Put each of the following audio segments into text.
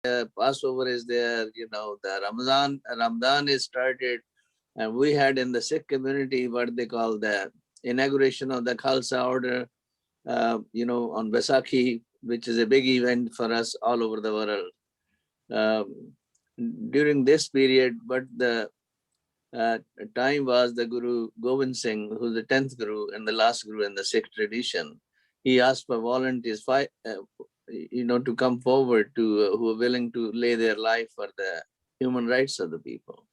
Passover is there, the Ramadan is started. And we had in the Sikh community what they call the inauguration of the Khalsa order, on Baisakhi, which is a big event for us all over the world. During this period, but the time was the Guru Gobind Singh, who's the 10th Guru and the last Guru in the Sikh tradition. He asked for volunteers, to come forward to who are willing to lay their life for the human rights of the people.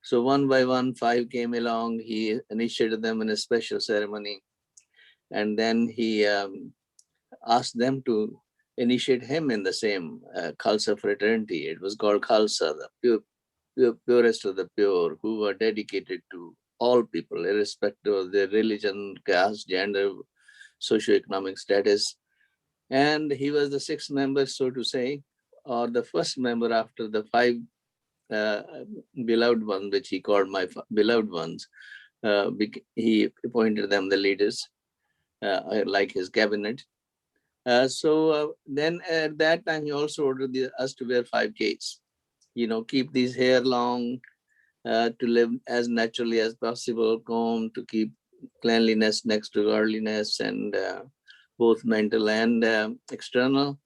So one by one, 5 came along. He initiated them in a special ceremony, and then he asked them to initiate him in the same Khalsa fraternity. It was called Khalsa, the purest of the pure, who were dedicated to all people, irrespective of their religion, caste, gender, socioeconomic status. And he was the 6th member, so to say, or the first member after the 5 uh, beloved ones, which he called my beloved ones. He appointed them the leaders, like his cabinet. So then at that time, he also ordered us to wear 5 Ks. Keep these hair long, to live as naturally as possible, comb, to keep cleanliness next to godliness, and both mental and external.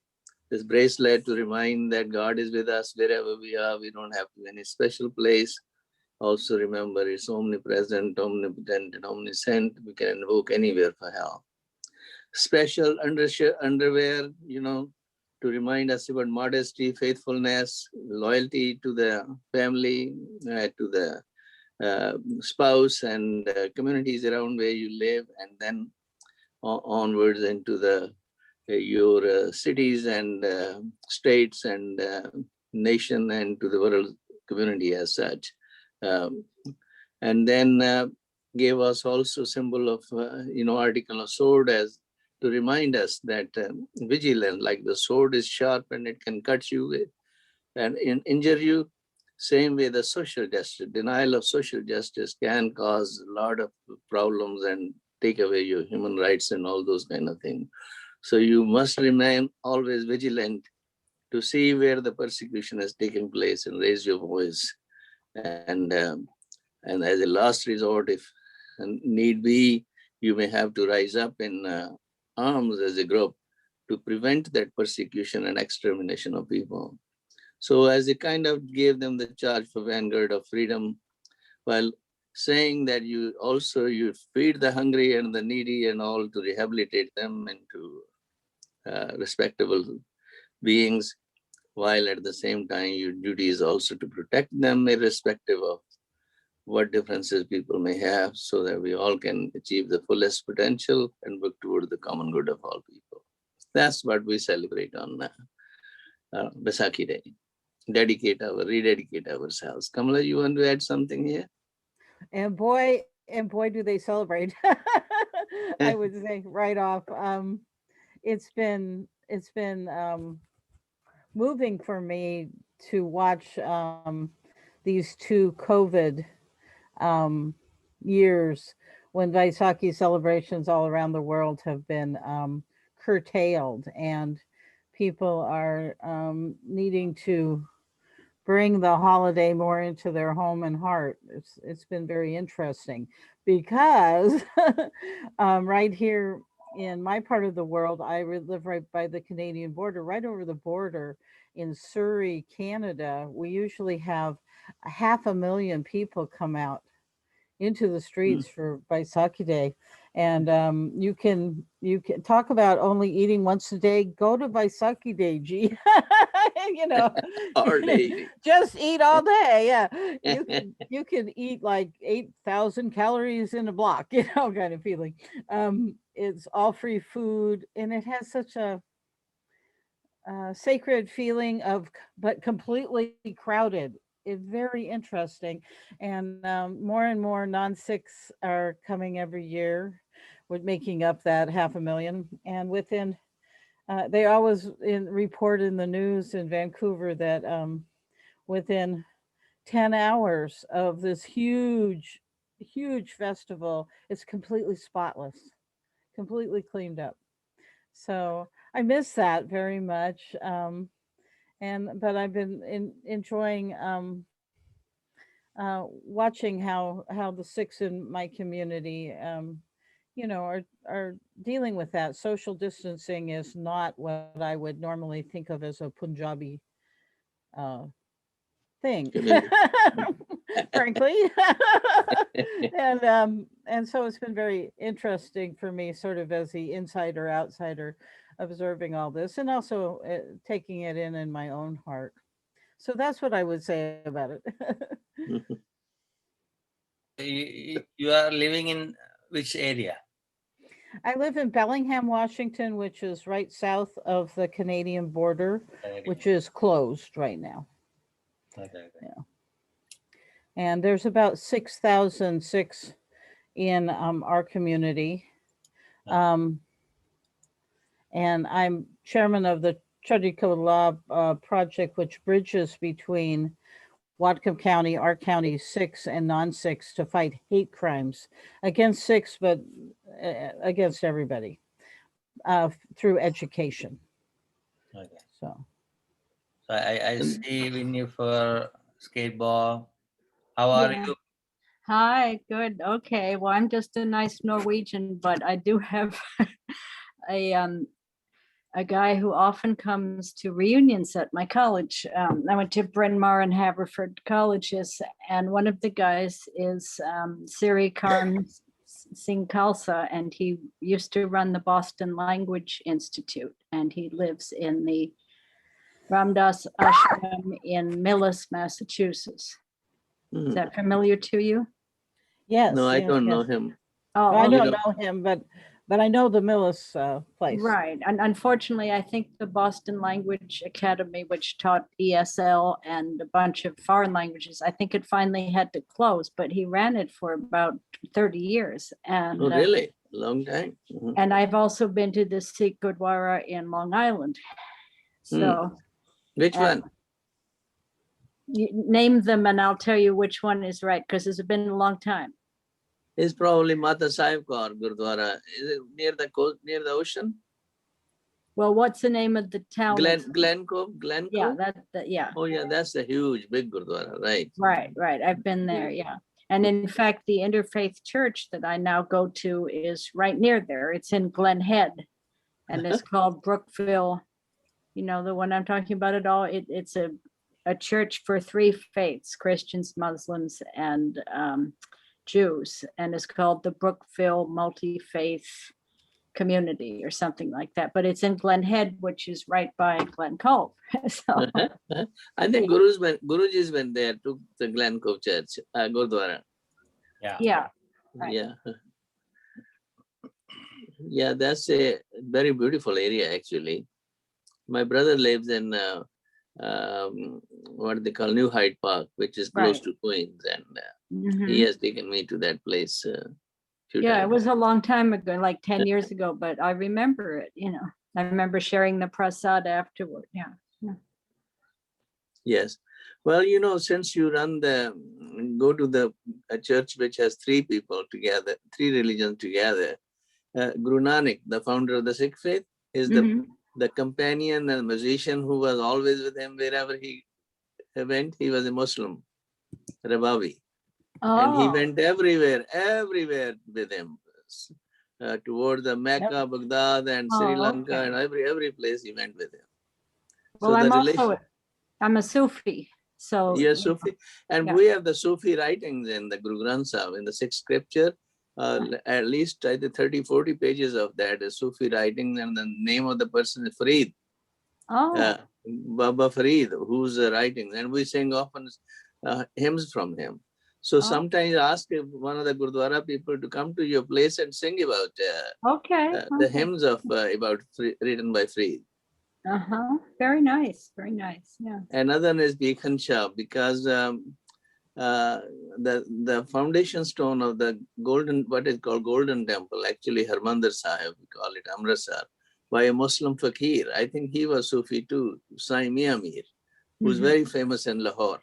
This bracelet to remind that God is with us wherever we are. We don't have to be in any special place. Also remember, it's omnipresent, omnipotent, and omniscient. We can invoke anywhere for help. Special underwear, to remind us about modesty, faithfulness, loyalty to the family, to the spouse, and communities around where you live, and then onwards into your cities and states and nation, and to the world community as such. Um, and then gave us also symbol of, article of sword, as to remind us that vigilant, like the sword is sharp and it can cut you and injure you. Same way, the social justice, denial of social justice can cause a lot of problems and take away your human rights and all those kind of things. So you must remain always vigilant to see where the persecution has taken place and raise your voice. And as a last resort, if need be, you may have to rise up in arms as a group to prevent that persecution and extermination of people. So as it kind of gave them the charge for vanguard of freedom, while saying that you feed the hungry and the needy and all, to rehabilitate them into respectable beings, while at the same time your duty is also to protect them irrespective of what differences people may have, so that we all can achieve the fullest potential and work toward the common good of all people. That's what we celebrate on Baisakhi Day. Rededicate ourselves. Kamala, you want to add something here? And boy, do they celebrate. I would say right off. It's been moving for me to watch these 2 COVID um, years when Vaisakhi celebrations all around the world have been curtailed, and people are needing to bring the holiday more into their home and heart. It's been very interesting because right here in my part of the world, live right by the Canadian border, right over the border in Surrey, Canada. We usually have 500,000 people come out into the streets for Baisakhi Day. And you can talk about only eating once a day. Go to Baisakhi Day, G. you know, All day. just eat all day. Yeah, you can eat like 8,000 calories in a block. Kind of feeling. It's all free food, and it has such a sacred feeling of, but completely crowded. It's very interesting, and more and more non-Sikhs are coming every year, with making up that 500,000. And they always report in the news in Vancouver that within 10 hours of this huge, huge festival, it's completely spotless, completely cleaned up. So I miss that very much. but I've been enjoying watching how the Sikhs in my community, are dealing with that. Social distancing is not what I would normally think of as a Punjabi uh, thing, Community. frankly. And so it's been very interesting for me, sort of as the insider outsider, observing all this, and also taking it in my own heart. So that's what I would say about it. You are living in which area? I live in Bellingham, Washington, which is right south of the Canadian border, which is closed right now. Okay. Yeah. And there's about 6,006 in our community. And I'm chairman of the Chudiko Law project, which bridges between Whatcom County, our county, Sikhs and non-Sikhs, to fight hate crimes against Sikhs, but against everybody through education. Okay. So I see Winnie for skateboard. How are Yeah. you? Hi, good. Okay. Well, I'm just a nice Norwegian, but I do have a guy who often comes to reunions at my college. I went to Bryn Mawr and Haverford colleges, and one of the guys is Siri Karm Singh Khalsa, and he used to run the Boston Language Institute, and he lives in the Ramdas Ashram in Millis, Massachusetts. Is that familiar to you? yes, No, I yes, don't know yes. him. Oh, I You don't don't- know him, but I know the Millis place. right. And unfortunately, I think the Boston Language Academy, which taught ESL and a bunch of foreign languages, I think it finally had to close, but he ran it for about 30 years. And Oh, really? Long time. Mhm. and I've also been to the Sikh Gurdwara in Long Island. So Which and- one? you name them and I'll tell you which one is right, because it's been a long time. It's probably Mata Sahib Kaur Gurdwara. Is it near the coast, near the ocean? Well, what's the name of the town? Glen Yeah, Cove? yeah. Oh, yeah, that's the huge, big Gurdwara, right? Right. I've been there, yeah. And in fact, the Interfaith Church that I now go to is right near there. It's in Glen Head, and it's called Brookville. You know, the one I'm talking about at all. It's a church for three faiths: Christians, Muslims, and Jews, and it's called the Brookville Multi-Faith Community or something like that. But it's in Glen Head, which is right by Glen Cove. So I think Guruji's went there to the Glen Cove Church, Gurdwara. yeah. Right. Yeah. Yeah, that's a very beautiful area, actually. My brother lives in what they call New Hyde Park, which is close Right. to Queens, and Mhm. he has taken me to that place. Few Yeah, it times. was a long time ago, like 10 years ago, but I remember it, I remember sharing the prasad afterward. Yeah. Yes. Well, since you go to a church which has three people together, three religions together, Guru Nanak, the founder of the Sikh faith, is Mhm. the companion and musician who was always with him wherever he went. He was a Muslim, Rabawi. And he Oh, went everywhere with him, toward the Mecca, Baghdad, and Sri Oh, Lanka, okay. and every place he went with him. well, So I'm the also, I'm a Sufi. So Yes, Sufi. And Yeah. we have the Sufi writings in the Guru Granth Sahib, in the sixth scripture. At least I think 30, 40 pages of that is Sufi writing, and the name of the person is Farid, oh, Baba Farid, who's writing. And we sing often hymns from him. So Oh. sometimes ask one of the Gurdwara people to come to your place and sing about okay. the hymns of written by Farid. Very nice. Very nice. Yeah. Another one is Bikhan Shah, because the foundation stone of the what is called Golden Temple, actually Harmandir Sahib, we call it Amritsar, by a Muslim fakir. I think he was Sufi too, Sai Mia Mir, who's Mhm. very famous in Lahore.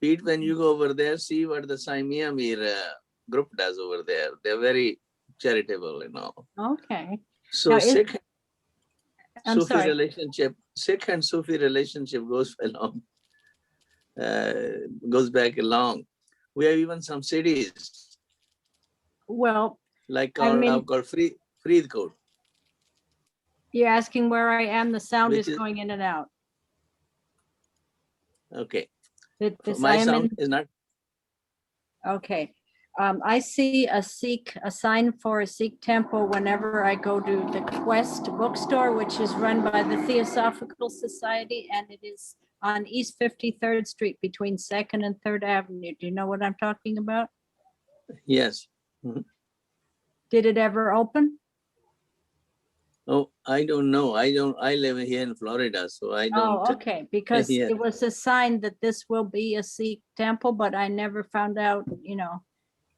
Pete, when you go over there, see what the Sai Mia Mir group does over there. They're very charitable, Okay. So Now, is- Sikh I'm Sufi sorry. Sikh and Sufi relationship goes along, goes back long. We have even some cities Well, like I mean, called Freedcoat, you're asking where I am. The sound which is is going in and out. okay. But So this, my I am sound in, is not. okay. I see a sign for a Sikh temple whenever I go to the Quest bookstore, which is run by the Theosophical Society, and it is on East 53rd Street between 2nd and 3rd Avenue. Do you know what I'm talking about? Yes. Mhm. Did it ever open? Oh, I don't know. I live here in Florida, so I don't. Oh, okay, because Yeah. it was a sign that this will be a Sikh temple, but I never found out, you know.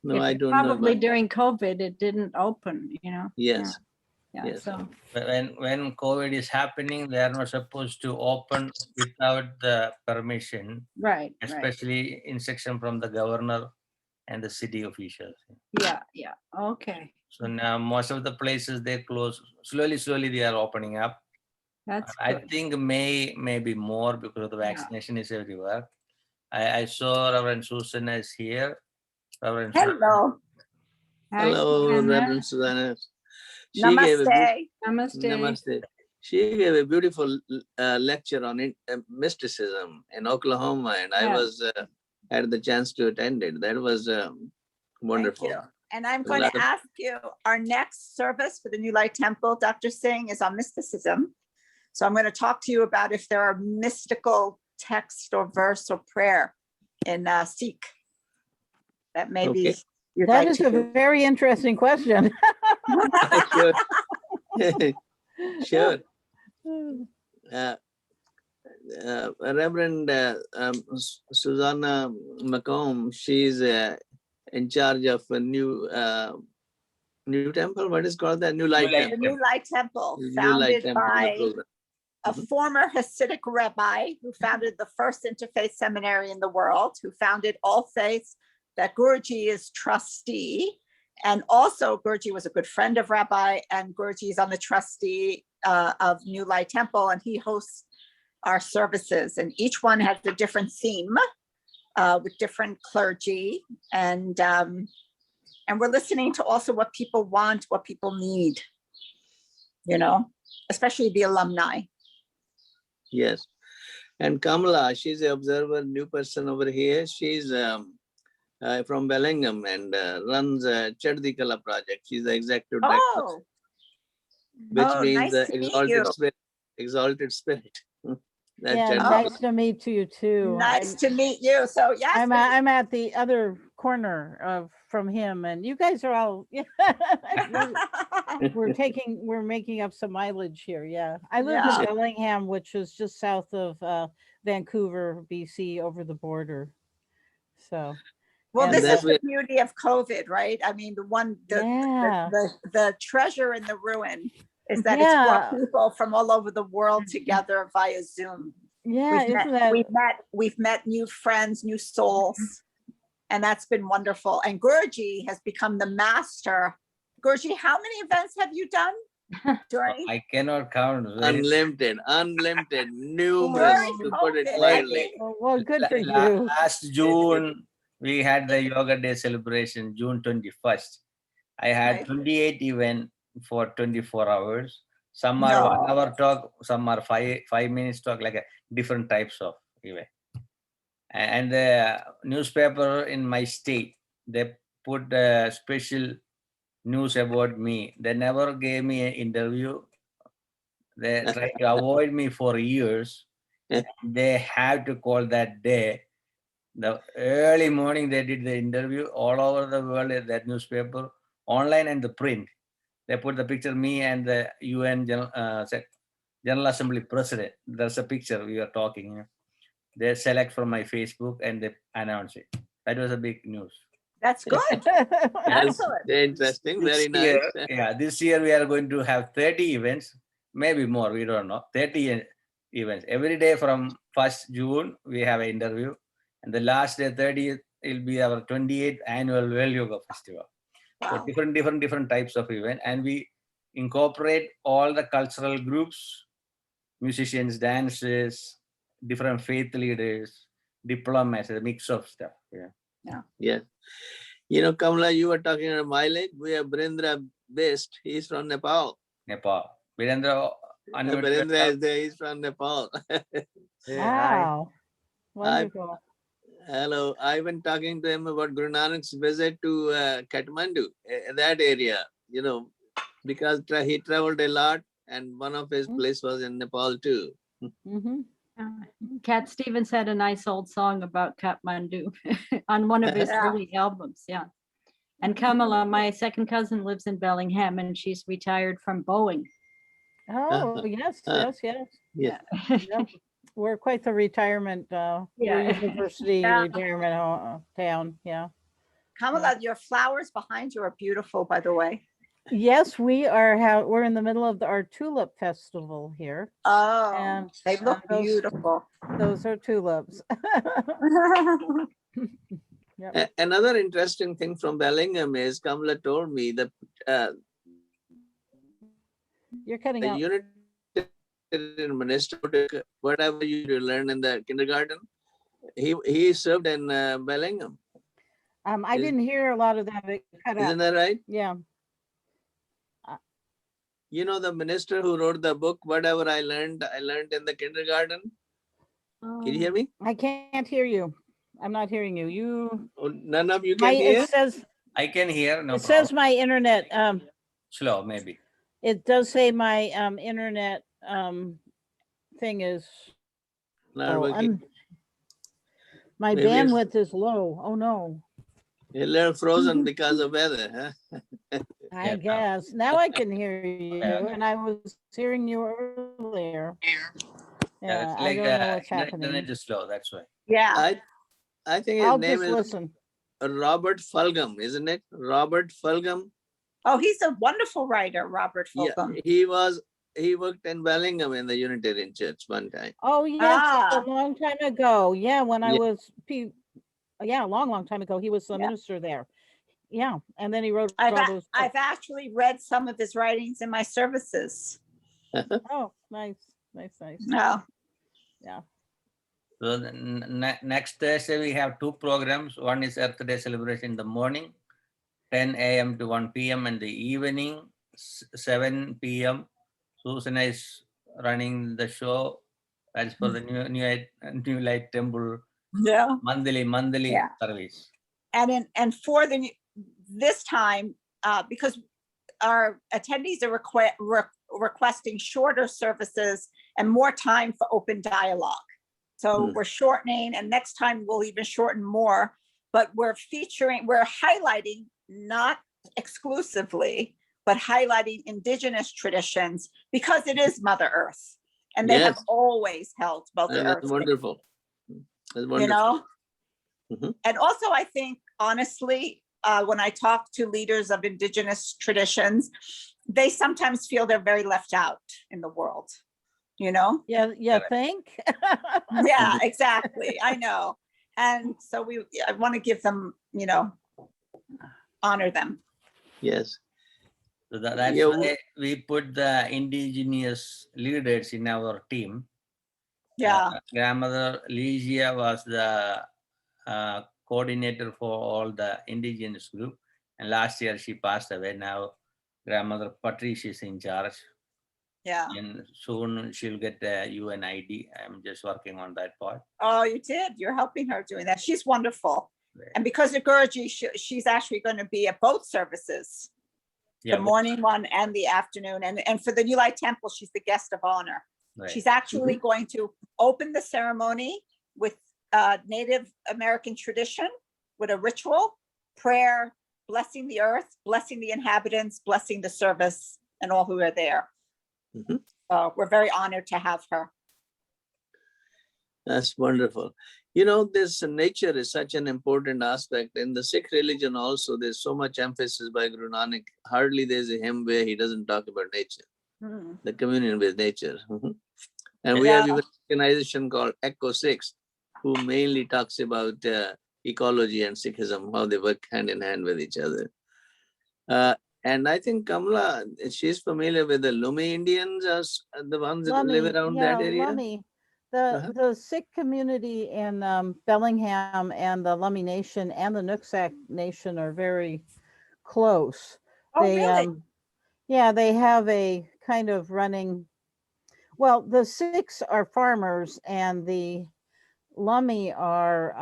No, If I it- don't know. Probably But during COVID, it didn't open, you know? yes. Yeah, Yes. so, When COVID is happening, they are not supposed to open without the permission, right, right. especially instruction from the governor and the city officials. Yeah, okay. So now most of the places they close. Slowly they are opening up. That's I good. think maybe more because the Yeah. vaccination is everywhere. I saw Reverend Susan is here. Reverend Susan. Hello. Hi, Hello, Susanna. Reverend Susanna. She gave a Namaste. Namaste. Namaste. She gave a beautiful lecture on mysticism in Oklahoma, and I Yeah. was had the chance to attend it. That was wonderful. Thank you. And I'm A going lot to of- ask you, our next service for the New Light Temple, Dr. Singh, is on mysticism. So I'm going to talk to you about if there are mystical text or verse or prayer in Sikh that maybe Okay. you'd That like is to a do. very interesting question. Sure. Sure. Reverend Susanna McComb, she's in charge of a new temple. What is called that? New Light Light The Temple. New Light Temple, New Light founded Temple in the by program. a Mhm. former Hasidic rabbi who founded the first interfaith seminary in the world, who founded All Faiths, that Guruji is trustee. And also Guruji was a good friend of Rabbi, and Guruji is on the trustee of New Light Temple, and he hosts our services. And each one has a different theme with different clergy. And we're listening to also what people want, what people need, you know, especially the alumni. Yes. And Kamala, she's the observer, new person over here. She's from Bellingham and runs a Chardikala project. She's the executive director, Oh, which oh, means nice the to meet exalted you. spirit. Exalted spirit. That Yeah, Chardikala. nice to meet you too. Nice to meet you. So yes, I'm at the other corner of from him, and you guys are all. We're making up some mileage here. Yeah, I live Yeah. in Bellingham, which is just south of Vancouver, BC, over the border. So well, and this that is the beauty of COVID, right? I mean, yeah, the treasure in the ruin is that Yeah. it's brought people from all over the world together via Zoom. yeah, isn't that We've met new friends, new souls, and that's been wonderful. And Guruji has become the master. Guruji, how many events have you done during? I cannot count. unlimited, numerous, During to put it COVID, I mildly. mean, well? Good for you. Last June, we had the Yoga Day celebration, June 21st. I had Right. 28 events for 24 hours. Some are No. 1 hour talk, some are five minutes talk, like a different types of event. And the newspaper in my state, they put a special news about me. They never gave me an interview. They tried to avoid me for years. They have to call that day. The early morning they did the interview all over the world, that newspaper, online and the print. They put the picture me and the UN General Assembly President. There's a picture we are talking. They select from my Facebook and they announce it. That was a big news. That's good. Yes, Excellent. interesting, very This year, nice. yeah, this year we are going to have 30 events, maybe more, we don't know. 30 events. Every day from 1st June, we have an interview. And the last day, 30th, will be our 28th annual World Yoga Festival. So Wow. different types of event. And we incorporate all the cultural groups musicians, dancers, different faith leaders, diplomats, a mix of stuff. Yeah. Yeah. You know, Kamala, you were talking about mileage. We are Brindra based. He's from Nepal. Nepal. Virendra, unmuted Brindra yourself. is there. He's from Nepal. Hey, hi. Wow. Wonderful. Hello. I've been talking to him about Guru Nanak's visit to Kathmandu, that area, you know, because he traveled a lot and one of his places was in Nepal too. Mm-hmm. Cat Stevens had a nice old song about Kathmandu on one of his Yeah. early albums. Yeah. And Kamala, my second cousin, lives in Bellingham and she's retired from Boeing. Oh, yes, yes, yes. Yeah. Yep. We're quite the retirement, we're Yeah. university Yeah. retirement town. Yeah. Kamala, your flowers behind you are beautiful, by the way. Yes, we are. We're in the middle of our tulip festival here. Oh, And they look those- beautiful. Those are tulips. Another interesting thing from Bellingham is Kamala told me that You're cutting the out. Unitarian minister, whatever you learn in the kindergarten, he served in Bellingham. I didn't hear a lot of that. It cut out. Isn't that right? Yeah. You know, the minister who wrote the book, whatever I learned in the kindergarten. Can you hear me? I can't hear you. I'm not hearing you. Oh, none of you can hear? It says I can hear. No it problem. says my internet. Slow, maybe. It does say my internet thing is Not low. working. My Maybe it's- bandwidth is low. Oh no. A little frozen because of weather, huh? I Yeah. guess now I can hear you, Yeah. and I was hearing you earlier. Yeah, It's I like don't know what's internet happening. is slow. That's why. Yeah. I think his I'll name just is listen. Robert Fulgham, isn't it? Robert Fulgham. Oh, he's a wonderful writer, Robert Yeah, Fulgham. he worked in Bellingham in the Unitarian Church one time. Oh yes, Ah. a long time ago. Yeah, when I Yeah. was a long time ago. He was the Yeah. minister there. Yeah, and then he wrote I've, all a- those. I've actually read some of his writings in my services. Oh, nice, nice, nice. No. So the next Thursday we have two programs. One is Earth Day celebration in the morning, 10 a.m. to 1 p.m. and the evening, 7 p.m. Susan is running the show. That's for the New Light Temple Yeah. monthly Yeah. service. And for this time, because our attendees are requesting shorter services and more time for open dialogue. So we're shortening, and next time we'll even shorten more, but we're highlighting, not exclusively, but highlighting indigenous traditions because it is Mother Earth. And they have Yes. always held Mother And Earth. that's wonderful. That's wonderful. You know? Mhm. And also, I think, honestly, when I talk to leaders of indigenous traditions, they sometimes feel they're very left out in the world, you know? Yeah, think. Yeah, exactly. I know. And so I want to give them, honor them. Yes. So that's Yeah, why we put the indigenous leaders in our team. Yeah. Grandmother Ligia was the coordinator for all the indigenous group. And last year she passed away. Now Grandmother Patrice is in charge. Yeah. And soon she'll get the UNID. I'm just working on that part. Oh, you did. You're helping her doing that. She's wonderful. Right. And because of Guruji, she's actually going to be at both services, Yeah, the morning one and the afternoon. And for the New Light Temple, she's the guest of honor. right. She's actually going to open the ceremony with Native American tradition, with a ritual, prayer, blessing the earth, blessing the inhabitants, blessing the service and all who are there. Mhm. So we're very honored to have her. That's wonderful. You know, this nature is such an important aspect. In the Sikh religion also, there's so much emphasis by Guru Nanak. Hardly there's a hymn where he doesn't talk about nature, the communion with nature. Mhm. And we have Yeah. even an organization called Echo 6, who mainly talks about ecology and Sikhism, how they work hand in hand with each other. And I think Kamala, she's familiar with the Lumi Indians, as the ones that live Lummi, around yeah, that area. Lummi. Uh-huh. The Sikh community in Bellingham and the Lummi Nation and the Nooksack Nation are very close. Oh, They really? yeah, they have a kind of running. Well, the Sikhs are farmers and the Lummi are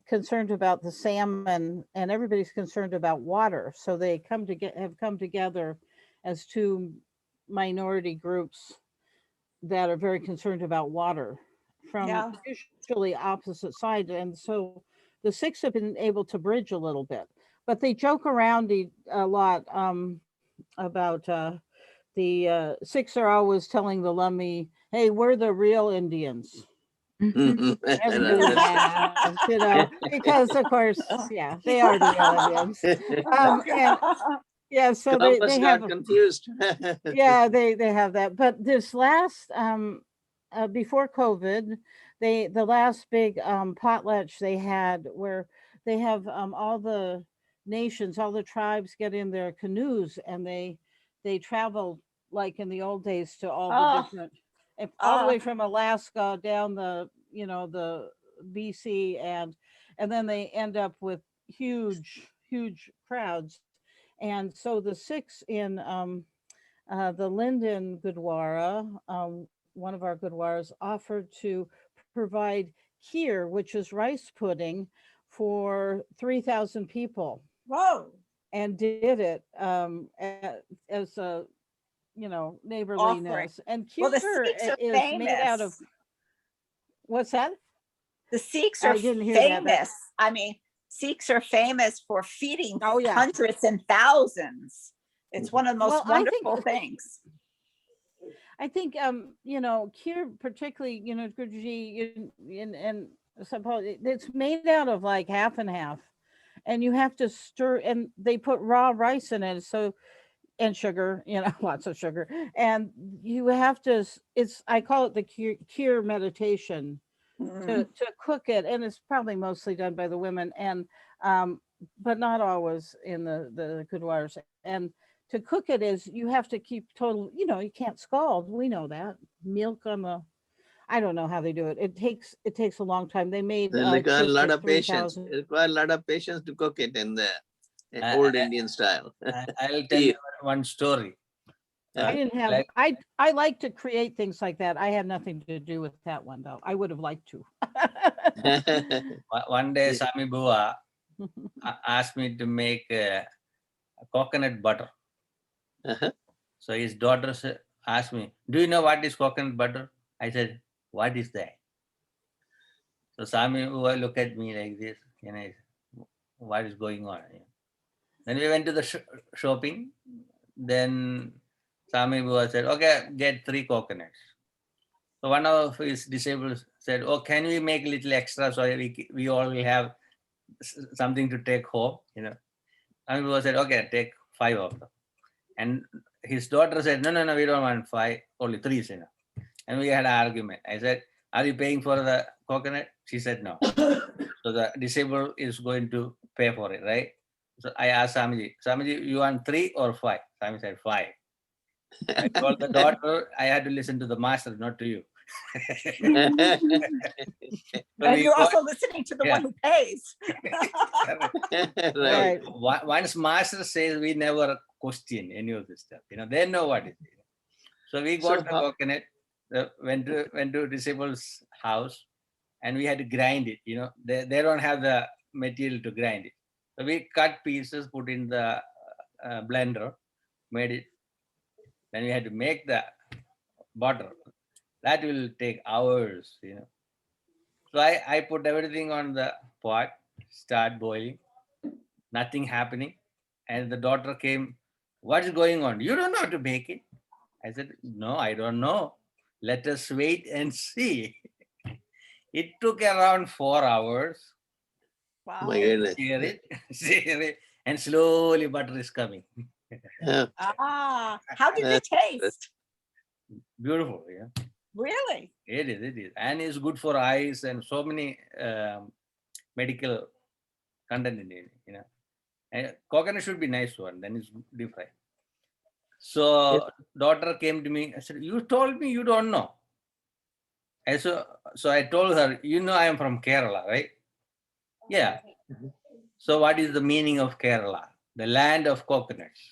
concerned about the salmon, and everybody's concerned about water. So they have come together as two minority groups that are very concerned about water from Yeah. usually opposite sides. And so the Sikhs have been able to bridge a little bit, but they joke around a lot about the Sikhs are always telling the Lummi, hey, we're the real Indians. Everybody laughs, you know, because of course, yeah, they are the real Indians. And yeah, so Compass they got have confused. yeah, they have that. But this last before COVID, the last big potlatch they had where they have all the nations, all the tribes get in their canoes and they travel like in the old days to all the Oh, different all the oh, way from Alaska down the the BC and then they end up with huge crowds. And so the Sikhs in the Linden Gurdwara, one of our Gurdwaras, offered to provide kheer, which is rice pudding, for 3,000 people, whoa. and did it as a Offering. neighborliness. And Well, the kheer Sikhs are is made out of famous. what's that? The Sikhs are I didn't hear that. famous. I mean, Sikhs are famous for feeding Oh yeah. hundreds and thousands. It's one of the most Well, I think wonderful things. kheer, particularly, Guruji, and suppose it's made out of like half and half, and you have to stir, and they put raw rice in it, so and sugar, lots of sugar, and you have to. I call it the kheer meditation Mm. to cook it, and it's probably mostly done by the women, and but not always in the Gurdwaras. And to cook it is you have to keep total, you can't scald. We know that milk on the. I don't know how they do it. It takes a long time. They made They require a kheer lot for of patience. 3,000. It requires a lot of patience to cook it in the I- old I- Indian style. I'll tell you one story. I didn't have. Like, I like to create things like that. I had nothing to do with that one though. I would have liked to. one day, Sami Bua asked me to make coconut butter. Uh-huh. So his daughter asked me, "Do you know what is coconut butter?" I said, "What is that?" So Sami Bua looked at me like this, what is going on? Then we went to the shopping. Then Sami Bua said, "Okay, get 3 coconuts." So one of his disabled said, "Oh, can we make a little extra so we all will have something to take home?" Sami Bua said, "Okay, take 5 of them." And his daughter said, "No, we don't want 5, only 3 is enough." And we had an argument. I said, "Are you paying for the coconut?" She said, "No." So the disabled is going to pay for it, right? So I asked Samiji, you want 3 or 5? Sami said 5. I told the daughter I had to listen to the master, not to you. So And we you're got- also listening to the Yeah. one who pays. Right. Once master says, we never question any of this stuff. They know what it is. So we got the coconut, went to disabled's house, and we had to grind it. They don't have the material to grind it. So we cut pieces, put in the blender, made it. Then we had to make the butter. That will take hours. So I put everything on the pot, start boiling, nothing happening. And the daughter came, "What is going on? You don't know how to make it." I said, "No, I don't know. Let us wait and see." It took around 4 hours. Wow. My goodness. Sear it, and slowly butter is coming. Yeah. How did it taste? Beautiful, yeah. Really? It is. And it's good for eyes and so many medical content in it, And coconut should be nice one, then it's deep fry. So daughter came to me, I said, you told me you don't know. And so I told her, you know, I am from Kerala, right? Yeah. So what is the meaning of Kerala? The land of coconuts.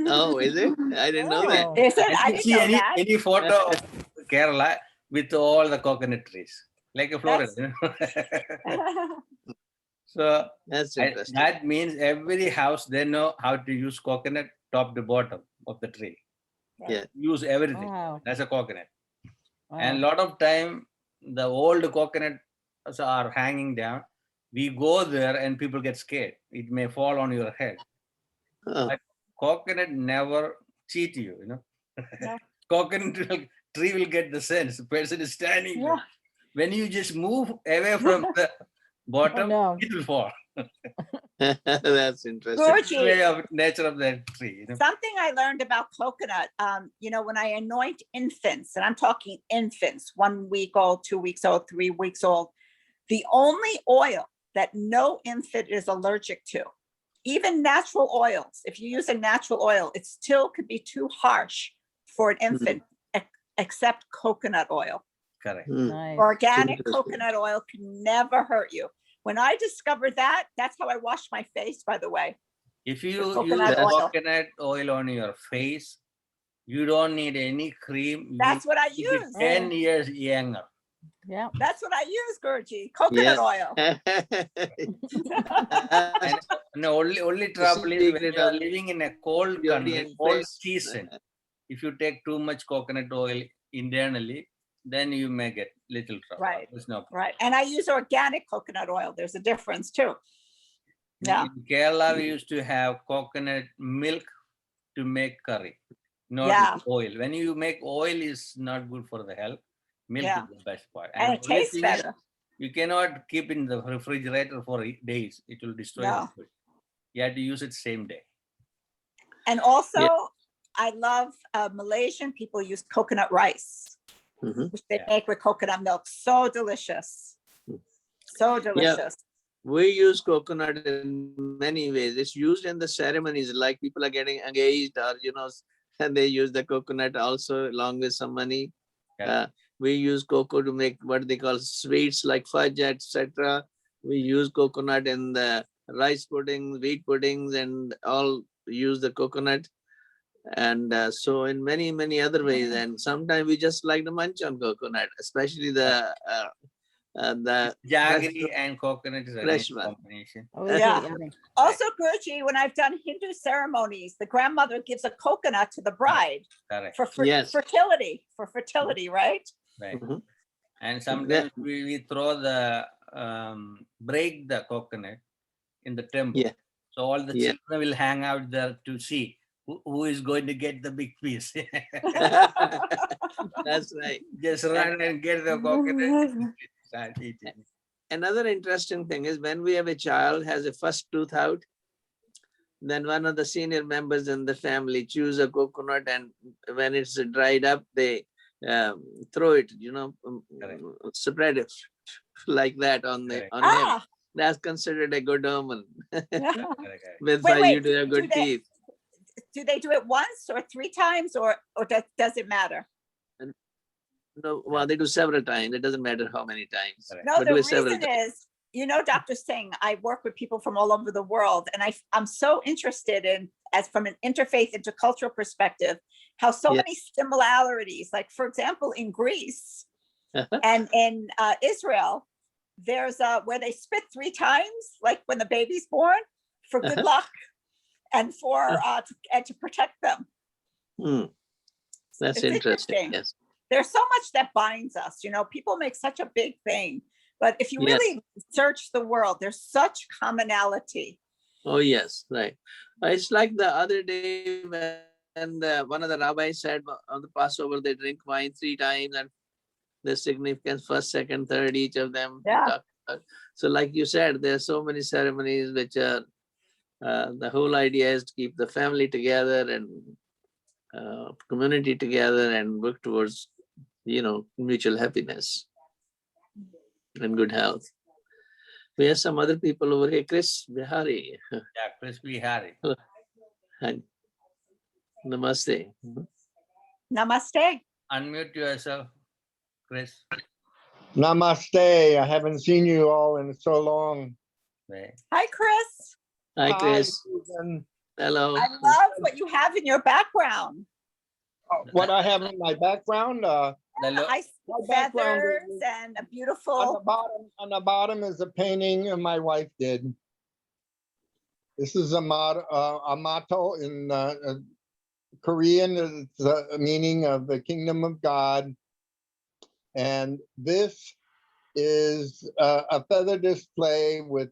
Oh, is it? I didn't know that. Oh. Is it? And I you didn't see know that. any photo of Kerala with all the coconut trees, like a Florida. So That's interesting. that means every house, they know how to use coconut top to bottom of the tree. Yeah. Use everything. Wow. That's a coconut. And a Wow. lot of time, the old coconut are hanging down. We go there and people get scared. It may fall on your head. Oh, But coconut never cheat you, you know. No. Coconut tree will get the sense. The person is standing there. Yeah. When you just move away from the bottom, no. it will fall. that's interesting. Good. It's the way of nature of that tree. You know? Something I learned about coconut, you know, when I anoint infants, and I'm talking infants, 1 week old, 2 weeks old, 3 weeks old, the only oil that no infant is allergic to, even natural oils, if you use a natural oil, it still could be too harsh for an infant, except coconut oil. Correct. Nice. Organic Interesting. coconut oil can never hurt you. When I discovered that, that's how I wash my face, by the way. If you Coconut use oil. coconut oil on your face, you don't need any cream. You That's what I keep it use. 10 years younger. Yeah. That's what I use, Gurji, coconut oil. And the only trouble is when secret you are of living in a cold beauty country, and cold face. season, if you take too much coconut oil internally, then you may get little trouble. Right. There's no Right. And I use organic coconut oil. There's a difference too. Yeah. In Kerala, we used to have coconut milk to make curry, not Yeah. oil. When you make oil, is not good for the health. Milk Yeah. is the best part. And it the only tastes thing is, better. you cannot keep in the refrigerator for days. It will destroy the No. food. You have to use it same day. And also, I love Malaysian people use coconut rice, Mhm. which they Yeah. make with coconut milk. So delicious. So delicious. We use coconut in many ways. It's used in the ceremonies, like people are getting engaged, or and they use the coconot also along with some money. We use cocoa to make what they call sweets like fudge, etc. We use coconut in the rice puddings, wheat puddings, and all use the coconut. And so in many other ways. And sometimes we just like to munch on coconut, especially the Jaggery and coconut is a fresh nice one. combination. Oh, is Yeah. it yummy? Also, Gurji, when I've done Hindu ceremonies, the grandmother gives a coconut to the bride Correct. for Yes. fertility, right? Right. Mhm. And sometimes we throw the break the coconut in the temple. Yeah. So all the Yeah. children will hang out there to see who is going to get the big piece. That's right. Just run and get the coconut. Start eating. Another interesting thing is when we have a child has a first tooth out, then one of the senior members in the family chews a coconut, and when it's dried up, they throw it, Correct. spread it like that on Correct. on him. Ah, That's considered a good omen Correct, correct. with Wait, for you wait, to have do good they- teeth. do they do it once or 3 times, or does it matter? No, well, they do several times. It doesn't matter how many times. Correct. No, but the do it several reason times. is, Dr. Singh, I work with people from all over the world, and I'm so interested in, as from an interfaith intercultural perspective, how so Yeah. many similarities, like for example, in Greece and in Israel, there's where they spit 3 times, like when the baby's born, for good luck and for to protect them. Hmm. That's It's interesting. interesting. Yes. There's so much that binds us. People make such a big thing, but if you Yes. really search the world, there's such commonality. Oh, yes, right. It's like the other day when one of the rabbis said on the Passover, they drink wine 3 times, and the significance first, second, third, each of them. Yeah. So like you said, there are so many ceremonies which are, the whole idea is to keep the family together and community together and work towards, mutual happiness and good health. We have some other people over here. Chris Bihari. Yeah, Chris Bihari. Hi. Namaste. Namaste. Unmute yourself, Chris. Namaste. I haven't seen you all in so long. Right. Hi, Chris. Hi, Chris. Susan. Hello. I love what you have in your background. What I have in my background, The lo- Nice my background feathers is- and a on the beautiful. bottom, is a painting my wife did. This is a motto in Korean. It's the meaning of the kingdom of God. And this is a feather display with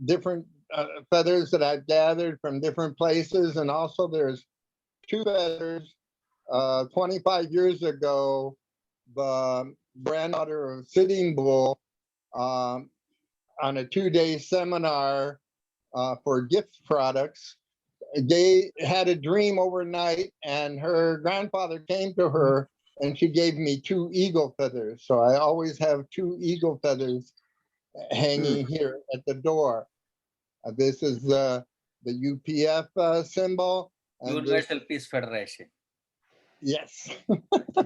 different feathers that I've gathered from different places. And also there's two feathers. 25 years ago, the granddaughter of Sitting Bull on a 2-day seminar for gift products, they had a dream overnight and her grandfather came to her and she gave me 2 eagle feathers. So I always have 2 eagle feathers hanging here at the door. This is the UPF symbol. And this, Universal Peace Federation. yes.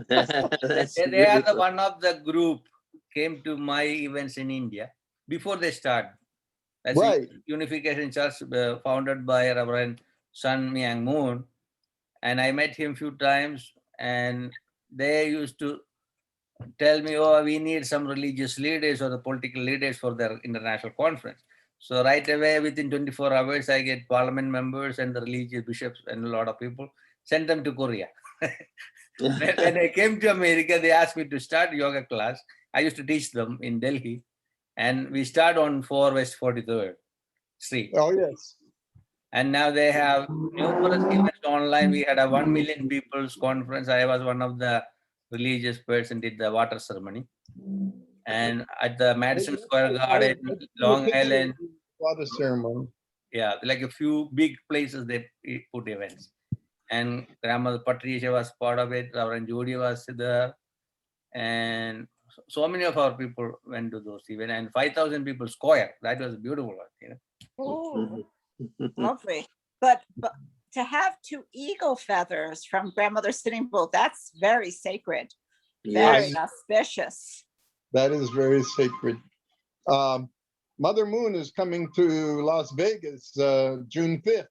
That's They are the beautiful. one of the group came to my events in India before they start. That's Right. Unification Church founded by Reverend Sun Myung Moon, and I met him few times, and they used to tell me, "Oh, we need some religious leaders or the political leaders for their international conference." So right away, within 24 hours, I get parliament members and the religious bishops and a lot of people, send them to Korea. When I came to America, they asked me to start yoga class. I used to teach them in Delhi, and we start on 4 West 43rd Street. Oh, yes. And now they have numerous events online. We had a 1 million people's conference. I was one of the religious person did the water ceremony. And at the Madison Square Garden, Long Island, Water ceremony. yeah, like a few big places they put events. And Grandmother Patricia was part of it. Reverend Judy was there. And so many of our people went to those events. And 5,000 people square. That was beautiful. Ooh, lovely. But to have 2 eagle feathers from Grandmother Sitting Bull, that's very sacred, very Yes. auspicious. That is very sacred. Mother Moon is coming to Las Vegas June 5th.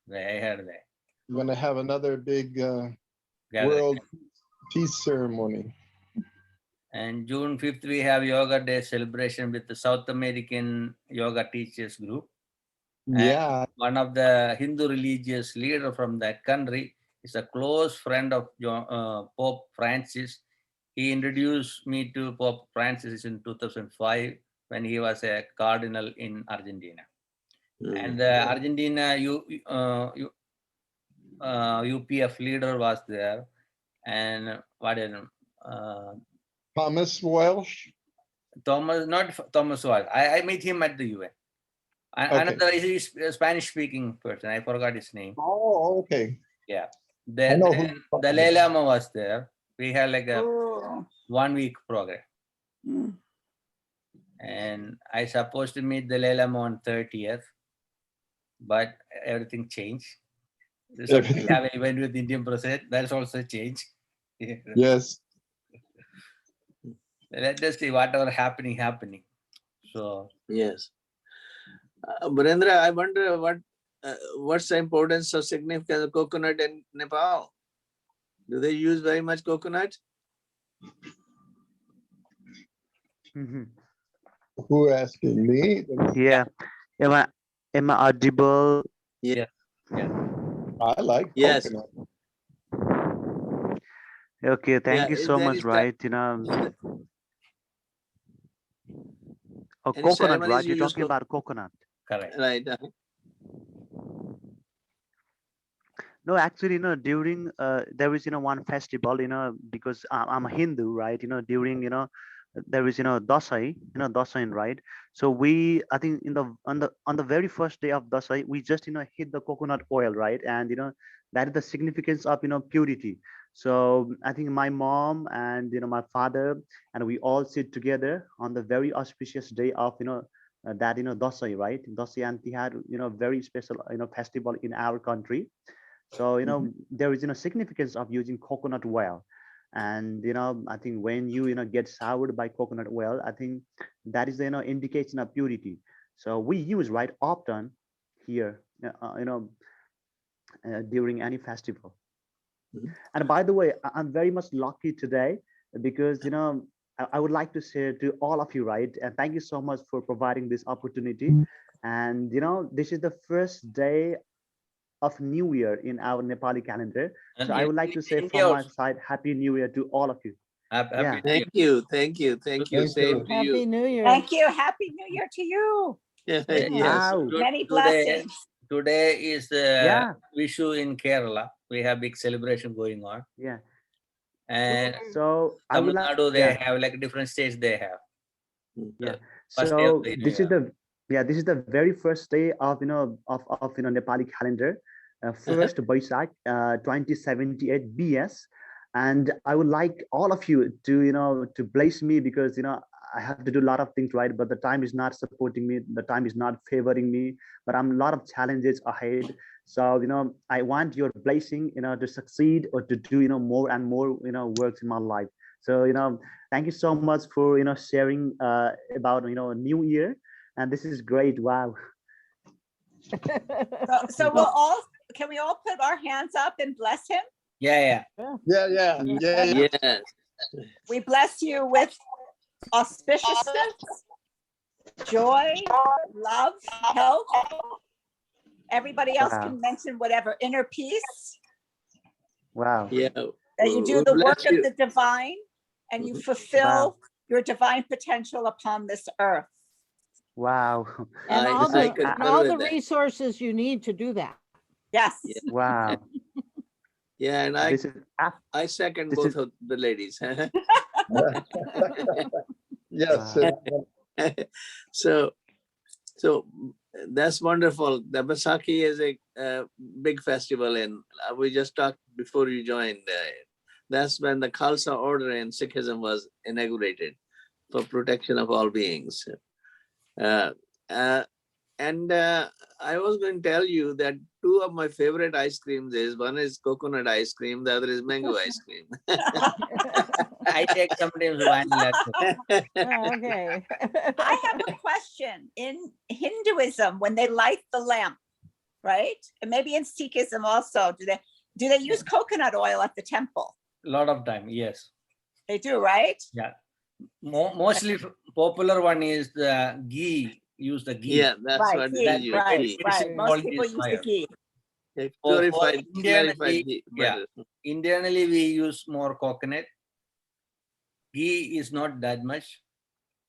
They had that. We're going to have another big gathering. world peace ceremony. And June 5th, we have Yoga Day celebration with the South American Yoga Teachers Group. And Yeah. one of the Hindu religious leader from that country is a close friend of Pope Francis. He introduced me to Pope Francis in 2005 when he was a cardinal in Argentina. And the Argentina UPF leader was there. And what is Thomas Welsh. Thomas, not Thomas Walsh. I met him at the UN. Okay. Another is a Spanish-speaking person. I forgot his name. Oh, okay. Yeah. I Then know who you're talking Dalai about. Lama was there. We had like a Ooh. 1-week program. Mm. And I supposed to meet Dalai Lama on 30th, but everything changed. So we have an event with Indian president. That's also changed. Yes. Let us see whatever happening. So Yes. Barendra, I wonder what's the importance or significance of coconut in Nepal? Do they use very much coconut? Mhm. Who asking me? Yeah. Am I audible? yeah. I like Yes. coconut. Okay, thank you is so there much, any right? Oh, any coconut, ceremonies right? you You're use talking about coconut. Correct. right? No, actually, during there is one festival, because I'm a Hindu, right? During there is Dasai, Dasai, right? So I think on the very first day of Dasai, we just hit the coconut oil, right? And that is the significance of purity. So I think my mom and my father and we all sit together on the very auspicious day of that Dasai, right? Dasai and Tihar, very special festival in our country. So there is significance of using coconut oil, and I think when you get soured by coconut oil, I think that is the indication of purity. So we use right often here, during any festival. Mhm. And by the way, I'm very much lucky today because I would like to say to all of you, right? And thank you so much for providing this opportunity. And this is the first day of New Year in our Nepali calendar. And So I would like to say India from my also. side, Happy New Year to all of you. Happy Yeah. New Year. Thank you, thank you, thank you. Thank Same you. to Happy you. New Year. Thank you. Happy New Year to you. Yes. Wow. Many Today, blessings. today is the Yeah. Vishu in Kerala. We have big celebration going on. Yeah. And So I Tamil would like, Nadu, they yeah. have like different states they have. Yeah. First day of So the this is the this is the very first day of of Nepali calendar, first Baisakh 2078 BS, and I would like all of you to to bless me because I have to do a lot of things, right, but the time is not supporting me, the time is not favoring me, but I'm a lot of challenges ahead. So I want your blessing to succeed or to do more and more works in my life. So thank you so much for sharing about New Year, and this is great. Wow. So can we all put our hands up and bless him? Yeah. Yeah. Yes. We bless you with auspiciousness, joy, love, health. Everybody else Wow. can mention whatever, inner peace, Wow. Yeah. that you do We the bless work you. of the divine and you Mhm. fulfill your divine potential upon this earth. Wow. And all I the concur with that. resources you need to do that. Yes. Yeah. Wow. Yeah, and This is I second this both is of the ladies. Yes. Wow. so that's wonderful. The Baisakhi is a big festival, and we just talked before you joined. That's when the Khalsa order in Sikhism was inaugurated for protection of all beings. Uh, uh, and I was going to tell you that two of my favorite ice creams is one is coconut ice cream, the other is mango ice cream. I take sometimes vanilla. Oh, okay. I have a question. In Hinduism, when they light the lamp, right? And maybe in Sikhism also, do they use coconut oil at the temple? A lot of time, yes. They do, right? Yeah. Mostly popular one is the ghee. Use the ghee. Yeah, that's Right, what ghee, they use. right, Ghee. right. Medicine Most quality people is use the higher. ghee. Yeah, For clarified internally, ghee yeah. butter. Internally, we use more coconut. Ghee is not that much.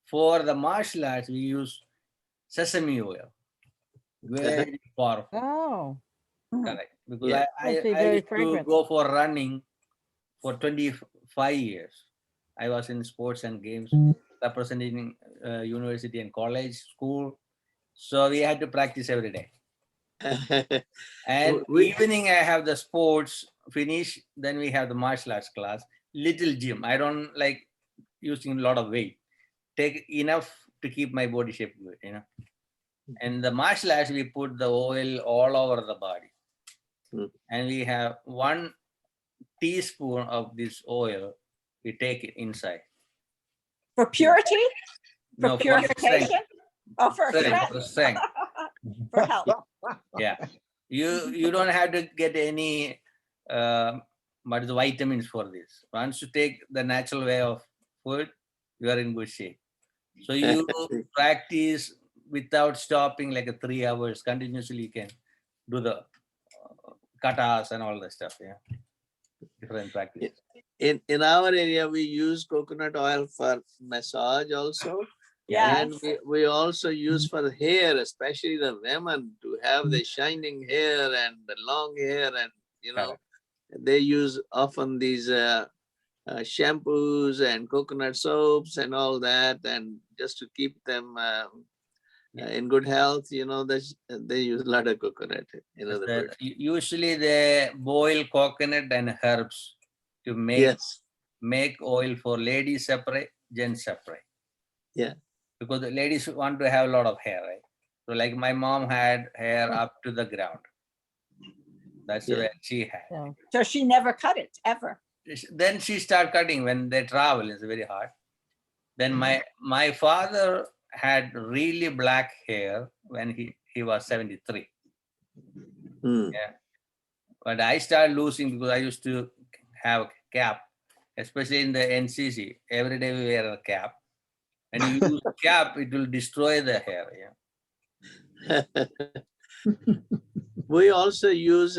For the martial arts, we use sesame oil. Very powerful. Oh, Correct. Because Yeah. Must be I very used to fragrant. go for running for 25 years. I was in sports and games, representing university and college, school. So we had to practice every day. And evening I have the sports finish, then we have the martial arts class, little gym. I don't like using a lot of weight. Take enough to keep my body shape good, And the martial arts, we put the oil all over the body. And we have 1 teaspoon of this oil, we take it inside. For purity? For No, for purification? strength. Oh, for Strength, strength? for strength. For health. Yeah. You don't have to get any but the vitamins for this. Once you take the natural way of food, you are in good shape. So you practice without stopping like 3 hours continuously. You can do the katas and all that stuff. Yeah, different practice. In our area, we use coconut oil for massage also. Yes. And we also use for hair, especially the women, to have the shining hair and the long hair. And, they use often these shampoos and coconut soaps and all that. And just to keep them in good health, they use a lot of coconut. In other words. Usually they boil coconut and herbs to make Yes. make oil for ladies separate, gents separate. Yeah. Because the ladies want to have a lot of hair, right? So like my mom had hair up to the ground. That's Yeah. where she had. Yeah. So she never cut it ever. Then she started cutting when they travel. It's very hard. Then my father had really black hair when he was 73. Hmm. Yeah. But I started losing because I used to have a cap, especially in the NCC. Every day we wear a cap. And you use a cap, it will destroy the hair. Yeah. We also use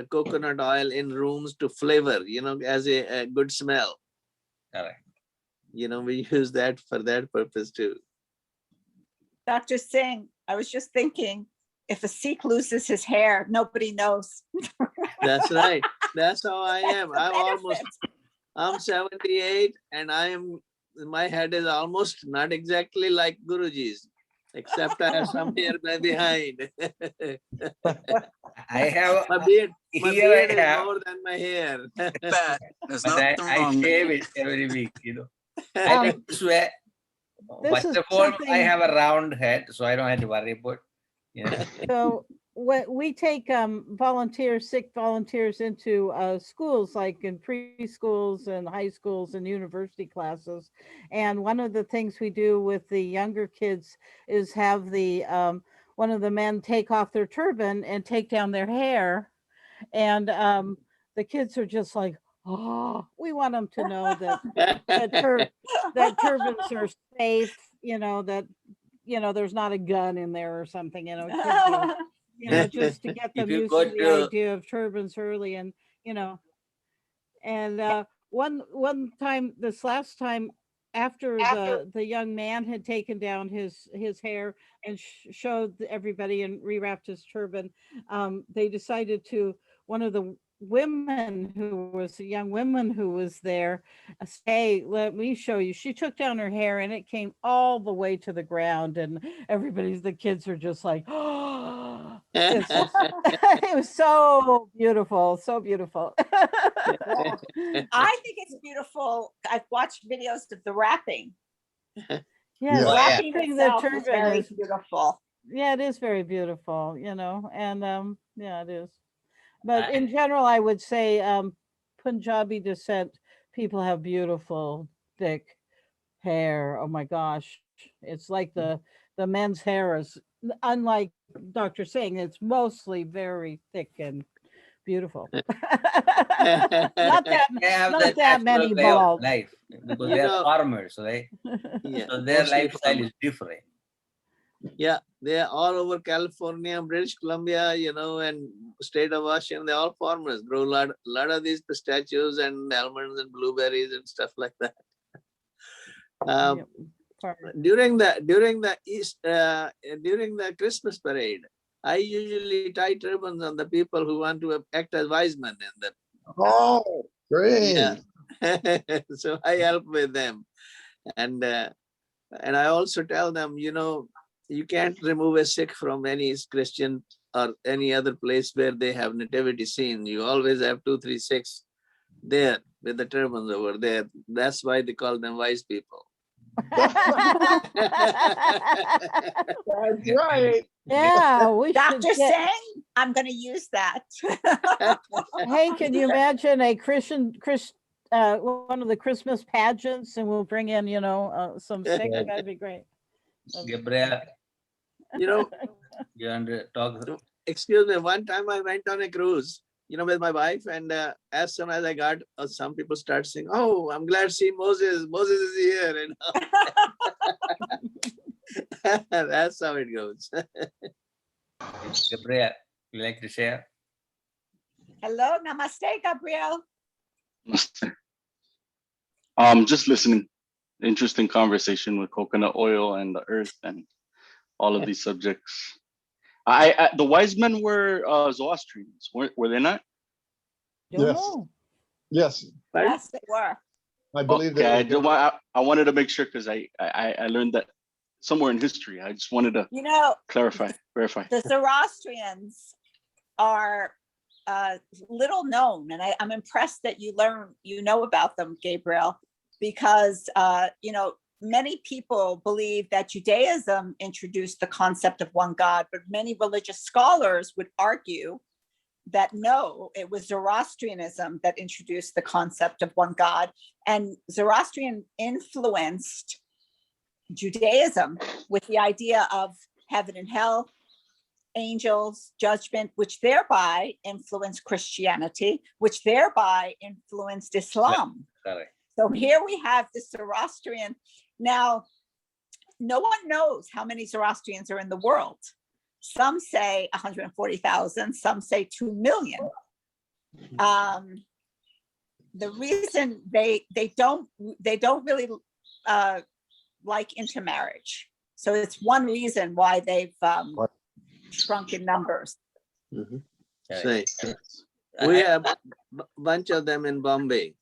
coconut oil in rooms to flavor, as a good smell. Correct. We use that for that purpose too. Dr. Singh, I was just thinking, if a Sikh loses his hair, nobody knows. That's right. That's how I am. That's the I'm 78 and my head is almost not exactly like Guruji's, except I have some hair behind. I have My beard here I is have, more than my hair. That there's but nothing I wrong. shave it every week. I like to swear. This First is of all, I something- have a round head, so I don't have to worry about. So when we take Sikh volunteers into schools, like in preschools and high schools and university classes, and one of the things we do with the younger kids is have the one of the men take off their turban and take down their hair, and the kids are just like, oh, we want them to know that that turbans are safe, that there's not a gun in there or something, kids just to get them you used go to the to- idea of turbans early, and one time, this last time, after the young man had taken down his hair and showed everybody and rewrapped his turban, they decided to, one of the young women who was there, hey, let me show you. She took down her hair and it came all the way to the ground, and the kids are just like, oh, it was so beautiful, so beautiful. I think it's beautiful. I've watched videos of the wrapping. Yes, Yeah. Wrapping wrapping the itself is turban very is, beautiful. yeah, it is very beautiful, and yeah, it is. But in general, I would say Punjabi descent people have beautiful, thick hair. Oh my gosh. It's like the men's hair is, unlike Dr. Singh, it's mostly very thick and beautiful. Not that They have not the that natural many way of balls. life because You they are know- farmers, right? Yeah, So their mostly lifestyle farmers. is different. Yeah, they are all over California, British Columbia, and state of Washington. They're all farmers, grow a lot of these pistachios and almonds and blueberries and stuff like that. Yep, farmer. During the Christmas parade, I usually tie turbans on the people who want to act as wise men in the. Oh, great. Yeah. So I help with them, and I also tell them, you can't remove a Sikh from any Christian or any other place where they have nativity scene. You always have 2, 3 Sikhs there with the turbans over there. That's why they call them wise people. That's right. Yeah, we should Dr. get, Singh, I'm going to use that. hey, can you imagine a one of the Christmas pageants, and we'll bring in, some Sikh, Yeah. that'd be great. Gabriel, You want to talk? excuse me, one time I went on a cruise, with my wife, and as soon as I got, some people start saying, oh, I'm glad to see Moses. Moses is here. That's how it goes. Gabriel, you like to share? Hello, namaste, Gabriel. Just listening. Interesting conversation with coconut oil and the earth and all of these subjects. The wise men were Zoroastrians, were they not? Don't Yes. know. Yes, Yes, they were. I believe Okay, that. I wanted to make sure because I learned that somewhere in history. I just wanted to clarify, verify. The Zoroastrians are little known, and I'm impressed that you know about them, Gabriel, because many people believe that Judaism introduced the concept of one God, but many religious scholars would argue that no, it was Zoroastrianism that introduced the concept of one God, and Zoroastrian influenced Judaism with the idea of heaven and hell, angels, judgment, which thereby influenced Christianity, which thereby influenced Islam. Correct. So here we have the Zoroastrian. Now, no one knows how many Zoroastrians are in the world. Some say 140,000, some say 2 million. The reason they don't really like intermarriage. So it's one reason why they've shrunk in numbers. Right. We have a bunch of them in Bombay,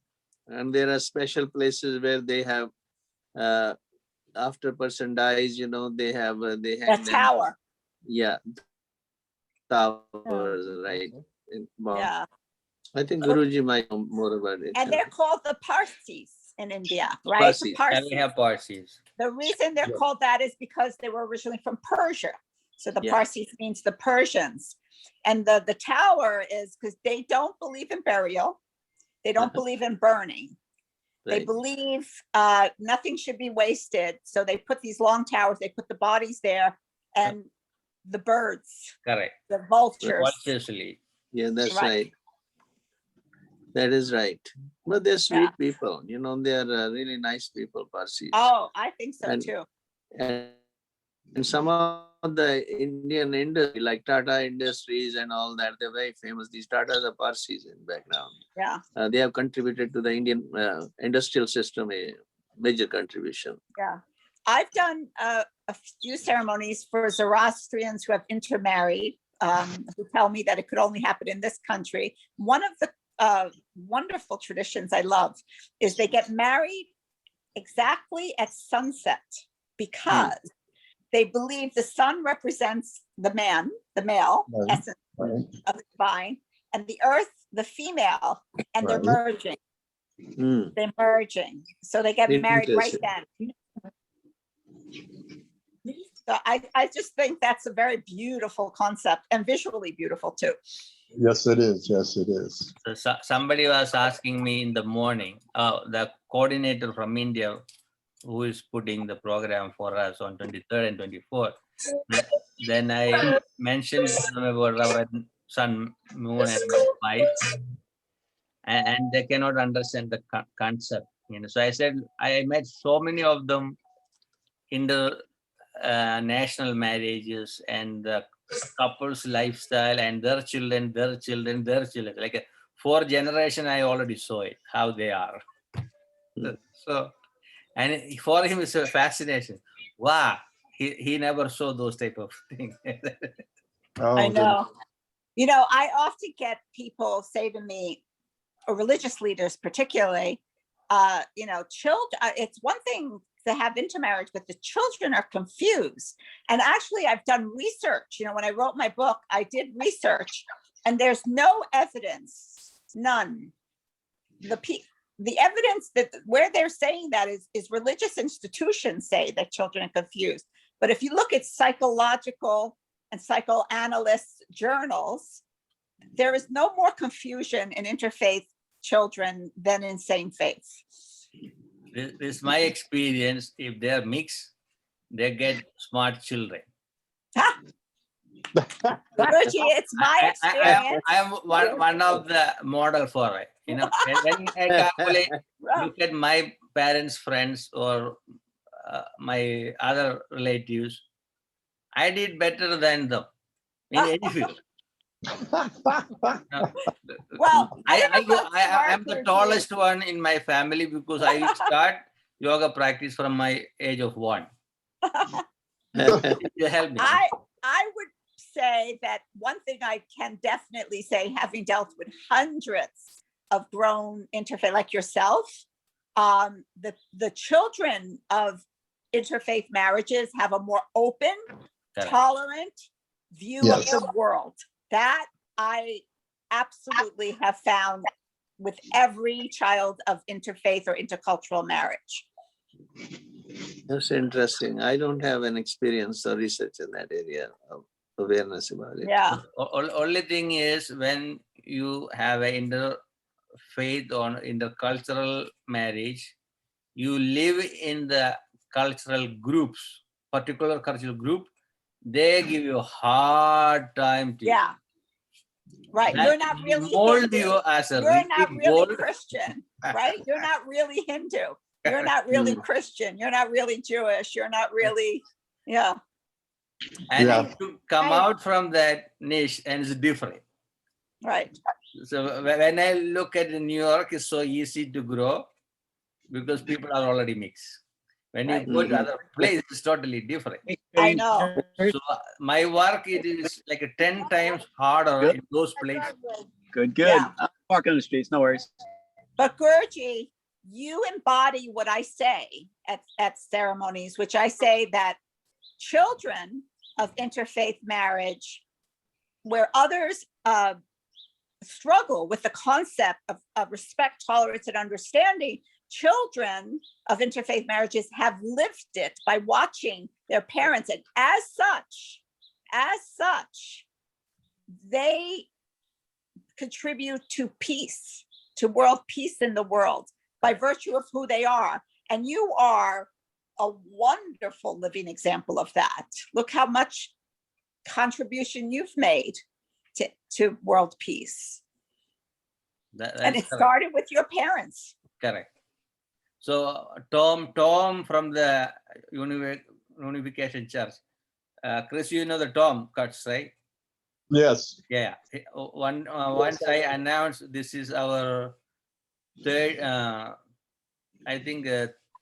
and there are special places where they have, after a person dies, they have they hang A them. tower. Yeah, towers, right? In Bombay. Yeah. I think Guruji might know more about it. And they're called the Parsis in India, right? Parsis. The And we have Parsis. The reason they're called that is because they were originally from Persia. So the Parsis means the Persians. And the tower is because they don't believe in burial. They don't believe in burning. They believe nothing should be wasted. So they put these long towers, they put the bodies there, and the birds, Correct. the vultures. Vultures leave. Yeah, that's Right. right. That is right. But they're sweet people. They are really nice people, Parsis. Oh, I think so And- too. And some of the Indian industry, like Tata Industries and all that, they're very famous. These Tatas are Parsis in background. Yeah. They have contributed to the Indian industrial system, a major contribution. Yeah. I've done a few ceremonies for Zoroastrians who have intermarried, who tell me that it could only happen in this country. One of the wonderful traditions I love is they get married exactly at sunset because they believe the sun represents the man, the male essence of the divine, and the earth, the female, and they're merging. They're merging. So they get married right then. So I just think that's a very beautiful concept and visually beautiful too. Yes, it is. Yes, it is. So somebody was asking me in the morning, the coordinator from India, who is putting the program for us on 23rd and 24th. Then I mentioned about our sun, moon, and wife, and they cannot understand the concept. So I said I met so many of them in the national marriages and the couples lifestyle and their children. Like a 4 generation, I already saw it, how they are. So, and for him it's a fascination. Wow, he never saw those type of things. I know. I often get people say to me, or religious leaders particularly, children, it's one thing to have intermarriage, but the children are confused. And actually I've done research. When I wrote my book, I did research and there's no evidence, none. The evidence that where they're saying that is religious institutions say that children are confused. But if you look at psychological and psychoanalyst journals, there is no more confusion in interfaith children than in same faith. This is my experience. If they're mixed, they get smart children. Guruji, it's my experience. I am one of the model for it. When I calculate, look at my parents' friends or my other relatives, I did better than them in any field. Well, I'm the tallest one in my family because I start yoga practice from my age of 1. You help me. I would say that one thing I can definitely say, having dealt with hundreds of grown interfaith like yourself, the children of interfaith marriages have a more open, tolerant view of the world. That I absolutely have found with every child of interfaith or intercultural marriage. That's interesting. I don't have an experience or research in that area of awareness about it. Yeah, Only thing is when you have an interfaith or intercultural marriage, you live in the cultural groups, particular cultural group, they give you a hard time to yeah, right. that You're not really mold Hindu. you as a You're not really really bold. Christian, right? You're not really Hindu. You're not really Christian. You're not really Jewish. You're not really, yeah, And Yeah. you come I- out from that niche and it's different. right. So when I look at New York, it's so easy to grow because people are already mixed. When you Right. go to other places, it's totally different. I know. So my work, it is like 10 times harder in those places. Good, good. Yeah. I'm walking on the streets, no worries. But Guruji, you embody what I say at ceremonies, which I say that children of interfaith marriage, where others struggle with the concept of respect, tolerance, and understanding, children of interfaith marriages have lived it by watching their parents. And as such, they contribute to peace, to world peace in the world by virtue of who they are. And you are a wonderful living example of that. Look how much contribution you've made to world peace. That's And it correct. started with your parents. Correct. So Tom from the Unification Church. Chris, you know the Tom cuts, right? Yes. Yeah. Once I announced this is our third, I think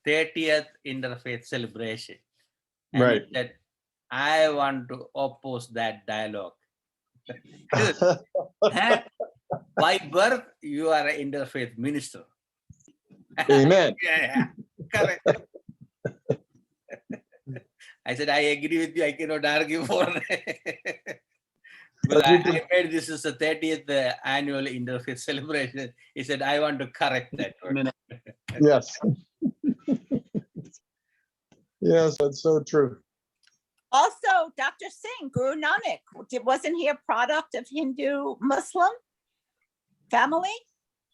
30th interfaith celebration. And he Right. said, I want to oppose that dialogue. By birth, you are an interfaith minister. Amen. Yeah, correct. I said, I agree with you. I cannot argue for that. But I made this is the 30th annual interfaith celebration. He said, I want to correct that. Yes. Yes, that's so true. Also, Dr. Singh, Guru Nanak, wasn't he a product of Hindu Muslim family?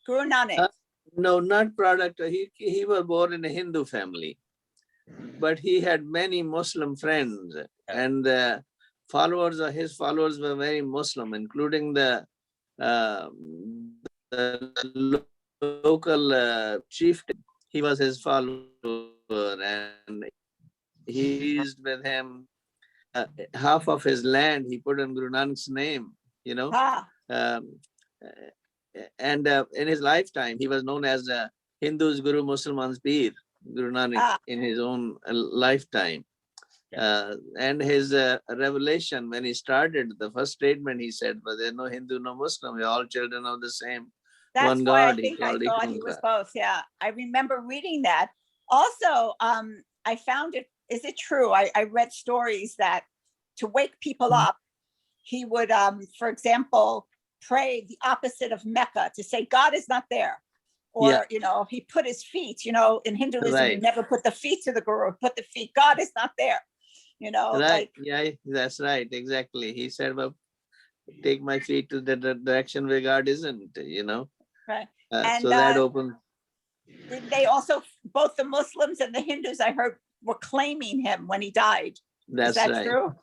Guru Nanak. No, not product. He was born in a Hindu family, but he had many Muslim friends, and the followers of his followers were very Muslim, including the local chieftain. He was his follower, and he used with him half of his land. He put in Guru Nanak's name, you know. Ah, And in his lifetime, he was known as Hindus Guru Muslimans Peer, Guru Nanak, in his own lifetime. And his revelation, when he started, the first statement he said, but there's no Hindu, no Muslim, we're all children of the same that's one why God. I think I called thought he Ikankar. was both. Yeah, I remember reading that. Also, I found it, is it true? I read stories that to wake people up, he would, for example, pray the opposite of Mecca to say God is not there. Or, Yeah. you know, he put his feet, you know, in Hinduism, you Right. never put the feet to the Guru, put the feet, God is not there. You know, Right, like, yeah, that's right, exactly. He said, well, take my feet to the direction where God isn't, you know. right. So that opened. They also, both the Muslims and the Hindus, I heard, were claiming him when he died. That's Is that right. true?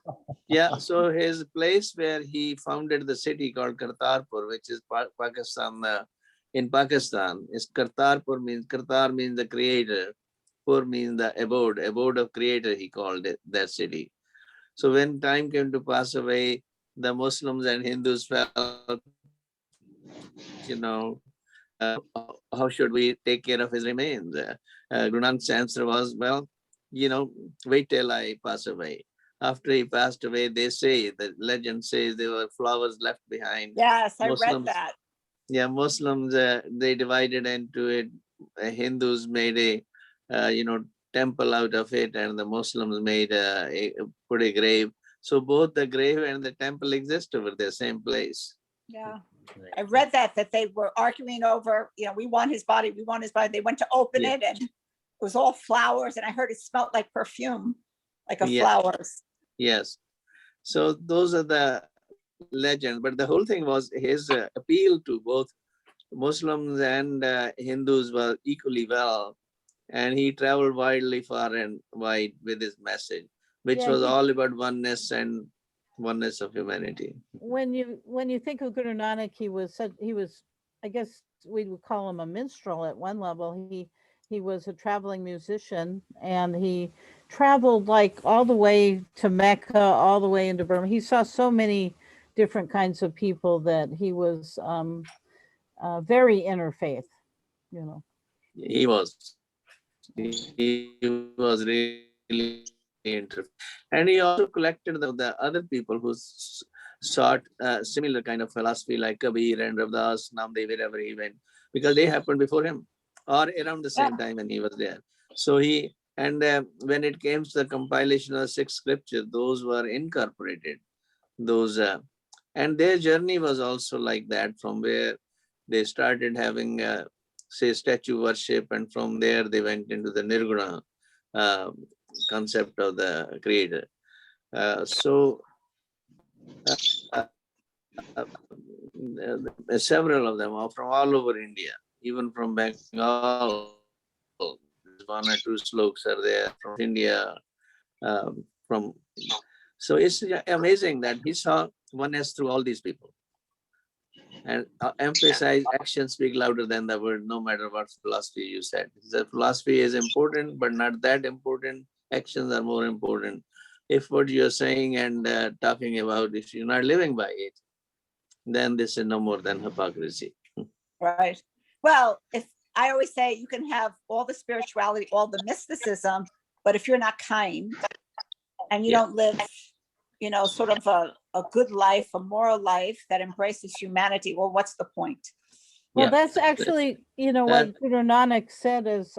Yeah, so his place where he founded the city called Kartarpur, which is Pakistan, in Pakistan, is Kartarpur means, Kartar means the creator, Pur means the abode of creator, he called it, that city. So when time came to pass away, the Muslims and Hindus felt, you know, how should we take care of his remains? Guru Nanak's answer was, well, you know, wait till I pass away. After he passed away, they say, the legend says there were flowers left behind. Yes, I Muslims, read that. Yeah, Muslims, they divided into it. Hindus made a, you know, temple out of it, and the Muslims made put a grave. So both the grave and the temple exist over the same place. Yeah. I read that they were arguing over, we want his body, we want his body. They went to open Yeah. it and it was all flowers, and I heard it smelled like perfume, like a Yeah. flowers. Yes. So those are the legends, but the whole thing was his appeal to both Muslims and Hindus were equally well. And he traveled widely, far and wide with his message, which Yeah, was all about oneness and oneness of humanity. when you think of Guru Nanak, he was, I guess we would call him a minstrel at one level. He was a traveling musician, and he traveled like all the way to Mecca, all the way into Burma. He saw so many different kinds of people that he was very interfaith, He was really interesting. And he also collected the other people who sought similar kind of philosophy, like Kabir and Ravdas, Namdev, wherever he went, because they happened before him or around the same time when he was there. So when it came to the compilation of 6 scriptures, those were incorporated. Those and their journey was also like that, from where they started having say statue worship, and from there they went into the nirguna concept of the creator. So several of them are from all over India, even from Bengal. 1 or 2 slokas are there from India. So it's amazing that he saw oneness through all these people, and emphasize actions speak louder than the word, no matter what philosophy you said. The philosophy is important, but not that important. Actions are more important. If what you're saying and talking about, if you're not living by it, then this is no more than hypocrisy. Right. Well, I always say you can have all the spirituality, all the mysticism, but if you're not kind and you don't live, sort of a good life, a moral life that embraces humanity, well, what's the point? Well, that's actually, what Guru Nanak said is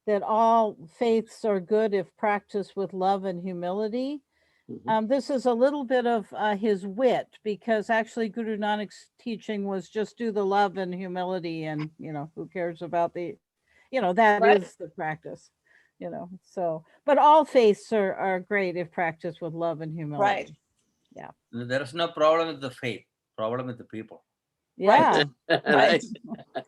that all faiths are good if practiced with love and humility. This is a little bit of his wit, because actually Guru Nanak's teaching was just do the love and humility, and who cares about that Right. is the practice, so, but all faiths are great if practiced with love and humility. Right. Yeah. There is no problem with the faith, problem with the people. Yeah. Right.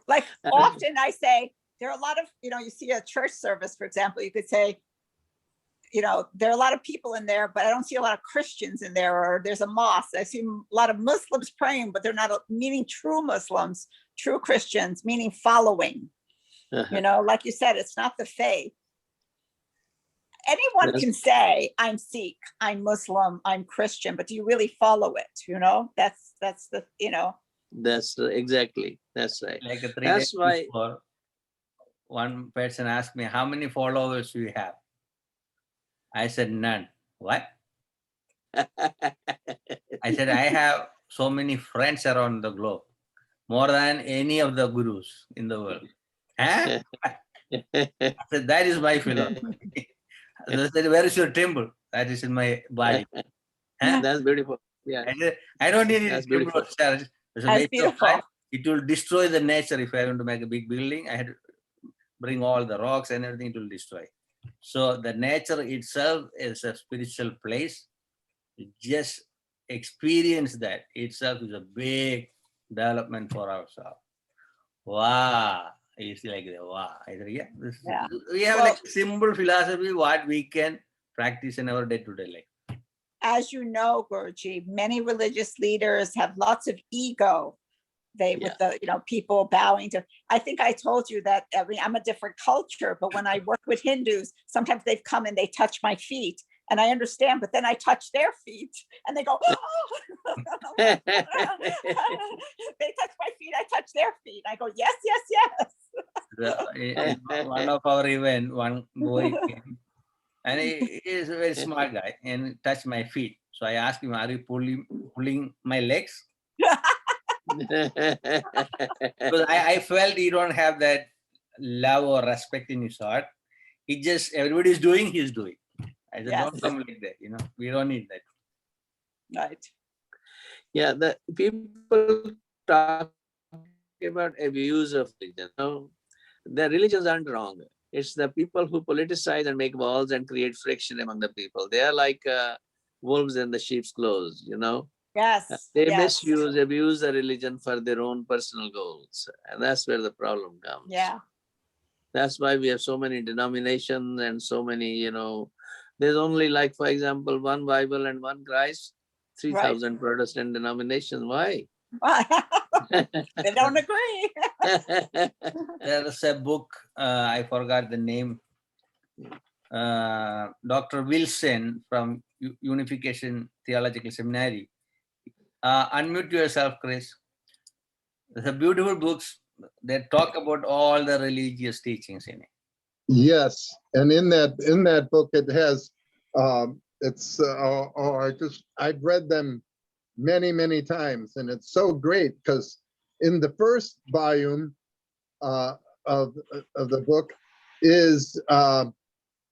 Like often I say, there are a lot of, you see a church service, for example, you could say, there are a lot of people in there, but I don't see a lot of Christians in there, or there's a mosque. I see a lot of Muslims praying, but they're not meaning true Muslims, true Christians, meaning following. Like you said, it's not the faith. Anyone can say, I'm Sikh, I'm Muslim, I'm Christian, but do you really follow it? That's the, That's exactly, that's right. Like 3 That's days why before, one person asked me, how many followers do you have? I said, none. What? I said, I have so many friends around the globe, more than any of the gurus in the world. Huh? I said, that is my philosophy. They said, where is your temple? That is in my body. Huh? That's beautiful. Yeah, I said, I don't need a that's temple beautiful. or church. It's a That's waste of beautiful. time. It will destroy the nature. If I want to make a big building, I had to bring all the rocks and everything, it will destroy. So the nature itself is a spiritual place. Just experience that itself is a big development for ourselves. Wow. It's like, wow. I said, Yeah. We have Well, like simple philosophy, what we can practice in our day-to-day life. as you know, Guruji, many religious leaders have lots of ego. With the, people bowing to, I think I told you that I'm a different culture, but when I work with Hindus, sometimes they've come and they touch my feet, and I understand, but then I touch their feet and they go, oh. They touch my feet, I touch their feet. I go, yes, yes, yes. In one of our event, one boy came, and he is a very smart guy and touched my feet. So I asked him, are you pulling my legs? Because I felt he don't have that love or respect in his heart. He just, everybody is doing, he's doing. I said, don't come like that, we don't need that. Right. Yeah, the people talking about abuse of religion. No, the religions aren't wrong. It's the people who politicize and make walls and create friction among the people. They are like wolves in the sheep's clothes, you know. Yes. They Yes. abuse the religion for their own personal goals. And that's where the problem comes. Yeah. That's why we have so many denominations and so many, you know, there's only like, for example, one Bible and one Christ, 3,000 Protestant denominations. Why? They don't agree. There is a book, I forgot the name. Dr. Wilson from Unification Theological Seminary. Unmute yourself, Chris. There's a beautiful books that talk about all the religious teachings in it. Yes, and in that book it has I've read them many times, and it's so great because in the first volume of the book is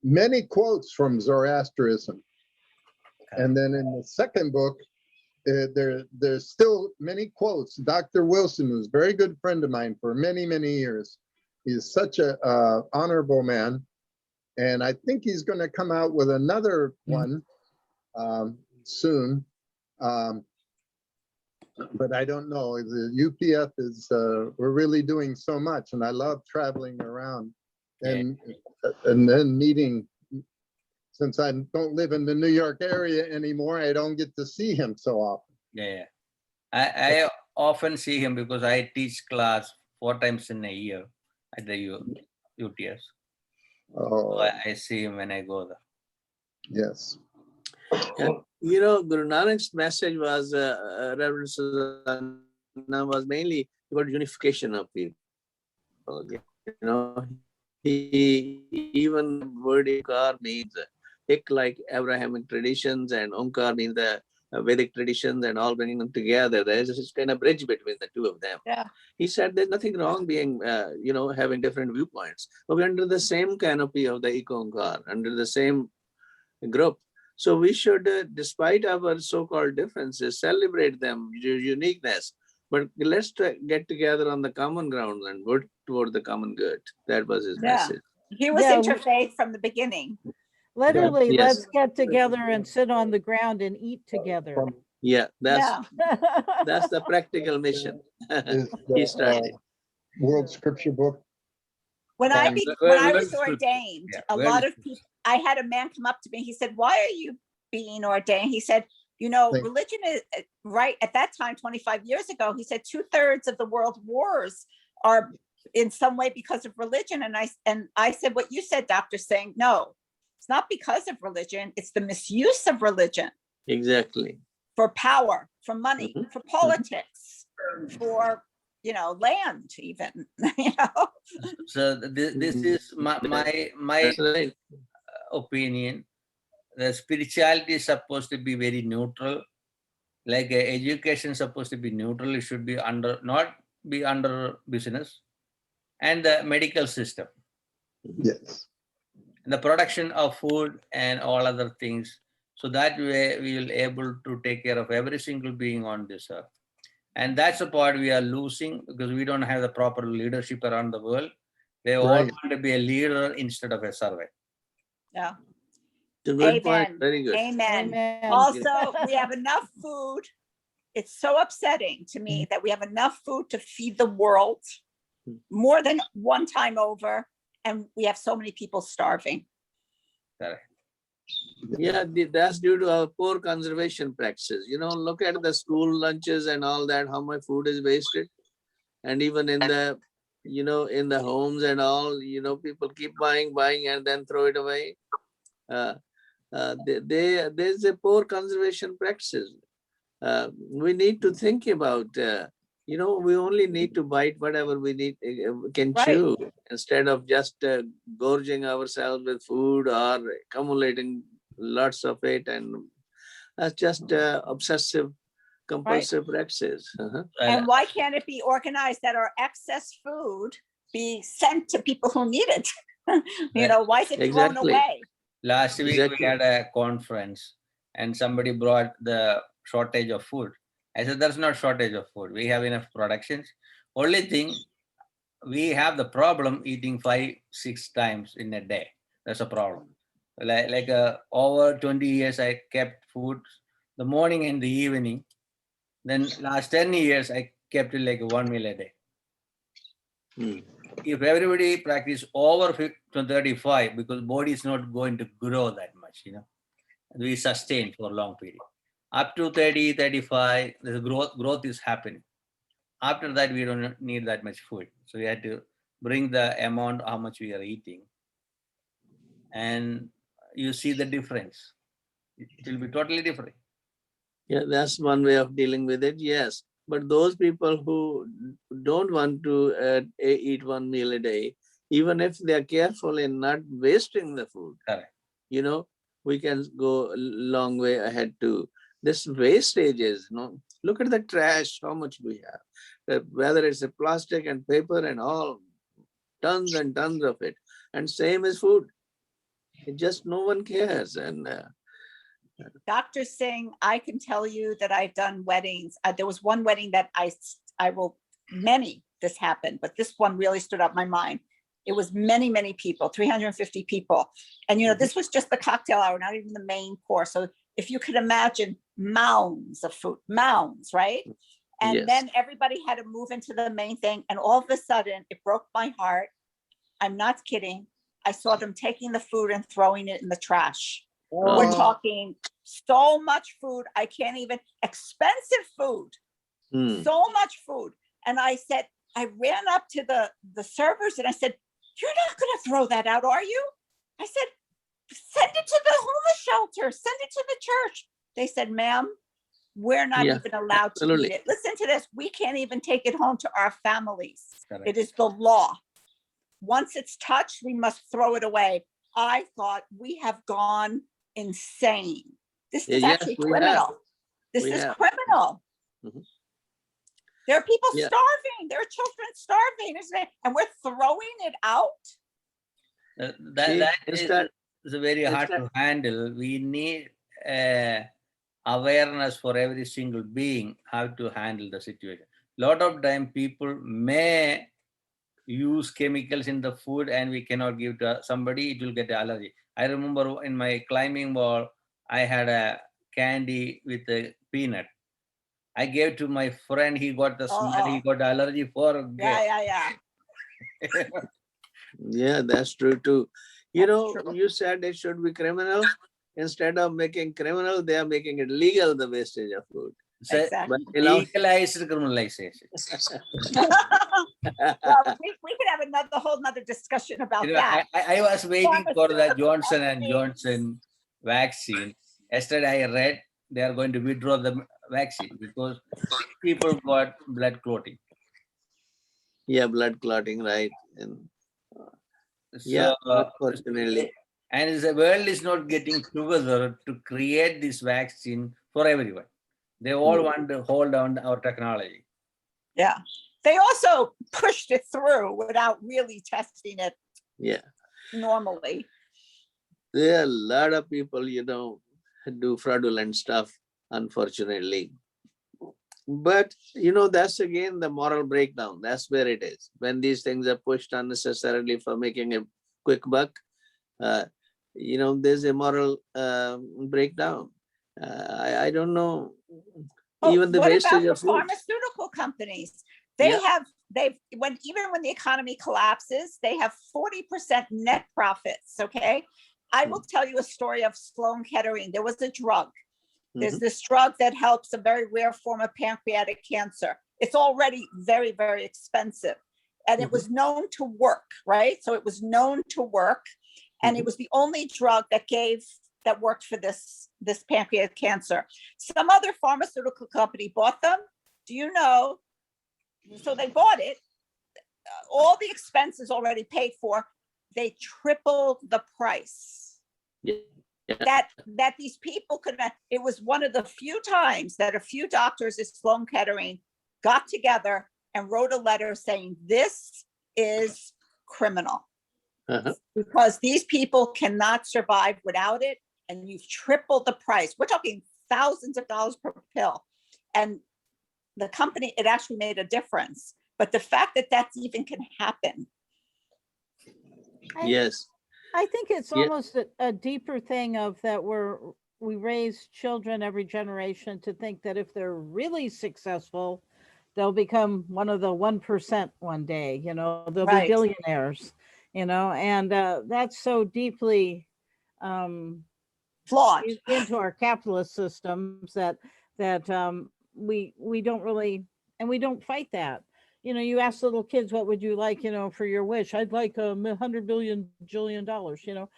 many quotes from Zoroastrianism, and then in the second book there's still many quotes. Dr. Wilson, who's a very good friend of mine for many years, he's such a honorable man, and I think he's going to come out with another one soon. But I don't know. The UPF is we're really doing so much, and I love traveling around and then meeting. Since I don't live in the New York area anymore, I don't get to see him so often. Yeah. I often see him because I teach class 4 times in a year at the UTS. Oh, So I see him when I go there. yes. And, you know, Guru Nanak's message was, Reverend Susanna, was mainly about unification of people. You know, he even word Omkar means Ik like Abrahamic traditions, and Omkar means the Vedic traditions, and all bringing them together. There's this kind of bridge between the two of them. Yeah. He said there's nothing wrong being, you know, having different viewpoints, but we're under the same canopy of the Omkar, under the same group. So we should, despite our so-called differences, celebrate them, uniqueness, but let's get together on the common ground and work toward the common good. That was his message. He was Yeah. interfaith from the beginning. Literally, Yes. let's get together and sit on the ground and eat together. Yeah, Yeah. that's the practical mission Is he the started. World Scripture Book. When Yeah. I was ordained, Yeah, a lot of people, I had a man come up to me. He said, "Why are you being ordained?" He said, "You know, Thank- religion is right at that time, 25 years ago." He said 2/3 of the world wars are in some way because of religion. And I said, what you said, Dr. Singh, no, it's not because of religion. It's the misuse of religion Exactly. for power, for money, Mhm. for politics, for, you know, land even, you know. So this is my That's right. opinion. The spirituality is supposed to be very neutral. Like education is supposed to be neutral. It should be not be under business. And the medical system, Yes. the production of food and all other things. So that way we will able to take care of every single being on this earth. And that's the part we are losing because we don't have the proper leadership around the world. They all Right. want to be a leader instead of a servant. Yeah. It's a good point. Amen. Very good. Amen. Amen. Also, we have enough food. It's so upsetting to me that we have enough food to feed the world more than one time over, and we have so many people starving. Correct. Yeah, that's due to our poor conservation practices. You know, look at the school lunches and all that, how much food is wasted. And even in the, you know, in the homes and all, you know, people keep buying and then throw it away. There's a poor conservation practices. We need to think about, you know, we only need to bite whatever we need, can Right. chew, instead of just gorging ourselves with food or accumulating lots of it. And that's just obsessive compulsive practices. And why can't it be organized that our excess food be sent to people who need it? You know, why is it thrown Exactly. away? Last week Exactly. we had a conference and somebody brought the shortage of food. I said, there's no shortage of food. We have enough productions. Only thing, we have the problem eating 5-6 times in a day. That's a problem. Like over 20 years, I kept food the morning and the evening. Then last 10 years, I kept it like 1 meal a day. If everybody practice over 35, because body is not going to grow that much, we sustain for a long period. Up to 30, 35, the growth is happening. After that, we don't need that much food. So we had to bring the amount, how much we are eating. And you see the difference. It will be totally different. Yeah, that's one way of dealing with it, yes. But those people who don't want to eat 1 meal a day, even if they are careful in not wasting the food, Correct. We can go a long way ahead too. This wastages, look at the trash, how much we have. Whether it's a plastic and paper and all, tons and tons of it. And same as food. It just no one cares. And Dr. Singh, I can tell you that I've done weddings. There was one wedding that this happened, but this one really stood out in my mind. It was many, many people, 350 people. And, this was just the cocktail hour, not even the main course. So if you could imagine mounds of food, mounds, right? And yes. Then everybody had to move into the main thing. And all of a sudden it broke my heart. I'm not kidding. I saw them taking the food and throwing it in the trash. We're talking so much food. I can't even, expensive food, so much food. And I said, I ran up to the servers and I said, you're not going to throw that out, are you? I said, send it to the homeless shelter, send it to the church. They said, ma'am, we're not even allowed to eat it. Listen to this. We can't even take it home to our families. Correct. It is the law. Once it's touched, we must throw it away. I thought we have gone insane. This is actually criminal. This is criminal. There are people starving. There are children starving, isn't it? And we're throwing it out. That is very hard to handle. We need awareness for every single being how to handle the situation. Lot of time people may use chemicals in the food and we cannot give to somebody, it will get allergy. I remember in my climbing wall, I had a candy with a peanut. I gave to my friend, he got the smell, he got allergy for Yeah. Yeah, that's true too. You said it should be criminal. Instead of making criminal, they are making it legal, the wastage of food. Exactly. Legalized criminalization. Well, we could have whole nother discussion about that. I was waiting for the Johnson and Johnson vaccine. Yesterday I read they are going to withdraw the vaccine because people got blood clotting. Yeah, blood clotting, right? And unfortunately. And the world is not getting together to create this vaccine for everyone. They all want to hold on our technology. Yeah. They also pushed it through without really testing it normally. There are a lot of people, do fraudulent stuff, unfortunately. But, that's again the moral breakdown. That's where it is. When these things are pushed unnecessarily for making a quick buck, there's a moral breakdown. I don't know. Even the wastage of food. Pharmaceutical companies, when the economy collapses, they have 40% net profits. Okay. I will tell you a story of Sloan Kettering. There was a drug. There's this drug that helps a very rare form of pancreatic cancer. It's already very, very expensive. And it was known to work, right? So it was known to work. And it was the only drug that worked for this pancreatic cancer. Some other pharmaceutical company bought them. Do you know? So they bought it. All the expenses already paid for. They tripled the price. That these people could. It was one of the few times that a few doctors at Sloan Kettering got together and wrote a letter saying this is criminal because these people cannot survive without it, and you've tripled the price. We're talking thousands of dollars per pill, and the company, it actually made a difference. But the fact that that's even can happen. Yes. I think it's Yeah. almost a deeper thing of that we raise children every generation to think that if they're really successful, they'll become one of the 1% one day, you know, they'll be Right. billionaires, you know, and that's so deeply Flawed. into our capitalist systems that we don't really, and we don't fight that. You know, you ask little kids, what would you like, you know, for your wish? I'd like $100 billion jillion, you know,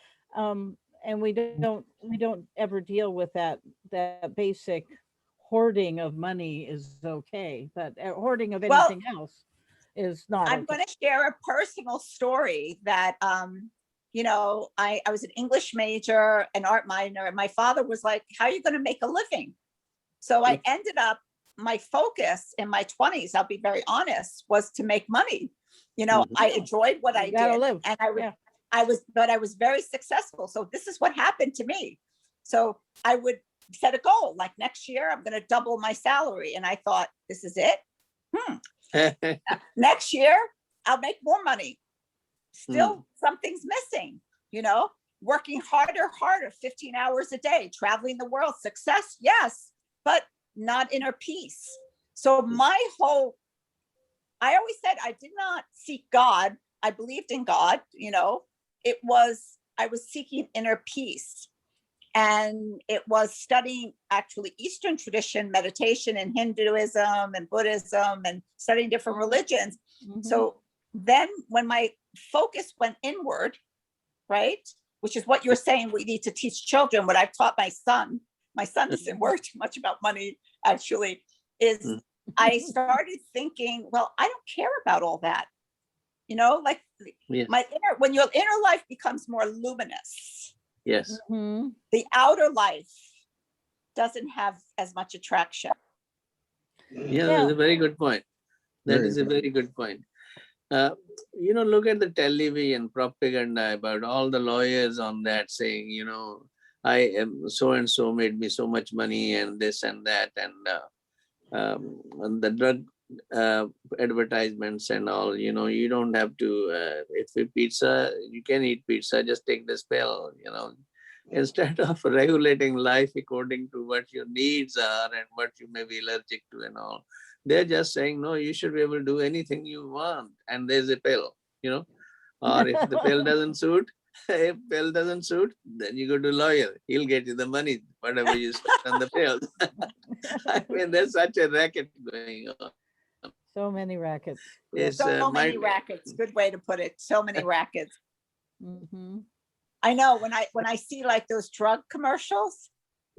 and we don't ever deal with that basic hoarding of money is okay, but hoarding of Well, anything else is not. I'm okay. going to share a personal story that, you know, I was an English major, an art minor, and my father was like, how are you going to make a living? So I ended up, my focus in my 20s, I'll be very honest, was to make money. You know, I enjoyed what I gotta did, live. and Yeah. I was very successful. So this is what happened to me. So I would set a goal, like next year, I'm going to double my salary. And I thought, this is it. Next year, I'll make more money. Still, something's missing, you know, working harder, 15 hours a day, traveling the world, success, yes, but not inner peace. So I always said I did not seek God. I believed in God, you know, I was seeking inner peace. And it was studying actually Eastern tradition, meditation and Hinduism and Buddhism and studying different religions. So then when my focus went inward, right, which is what you're saying we need to teach children, what I've taught my son doesn't worry too much about money, actually, is I started thinking, well, I don't care about all that. You know, like when your inner life becomes more luminous, Yes. the outer life doesn't have as much attraction. Yeah, that's a very good point. That is a very good point. You know, look at the television propaganda about all the lawyers on that saying, you know, I am so and so made me so much money and this and that, and the drug advertisements and all, you know, you don't have to, if you pizza, you can eat pizza, just take this pill, you know, instead of regulating life according to what your needs are and what you may be allergic to and all. They're just saying, no, you should be able to do anything you want. And there's a pill, you know, or if the pill doesn't suit, if pill doesn't suit, then you go to lawyer. He'll get you the money, whatever you spend on the pill. I mean, there's such a racket going on. So many rackets. It's, so many rackets. Good way to put it. So many rackets. I know when I see like those drug commercials,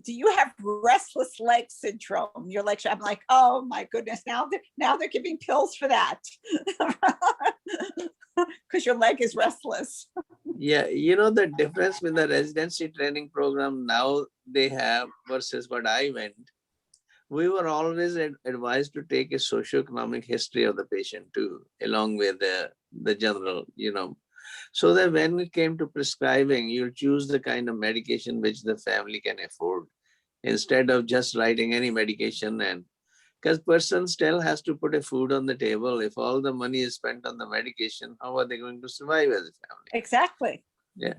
do you have restless leg syndrome? You're like, I'm like, oh my goodness, now they're giving pills for that because your leg is restless. Yeah, you know the difference with the residency training program now they have versus what I went. We were always advised to take a socioeconomic history of the patient too, along with the general, you know, so that when it came to prescribing, you choose the kind of medication which the family can afford instead of just writing any medication. And because person still has to put a food on the table. If all the money is spent on the medication, how are they going to survive as a family? Exactly. Yeah.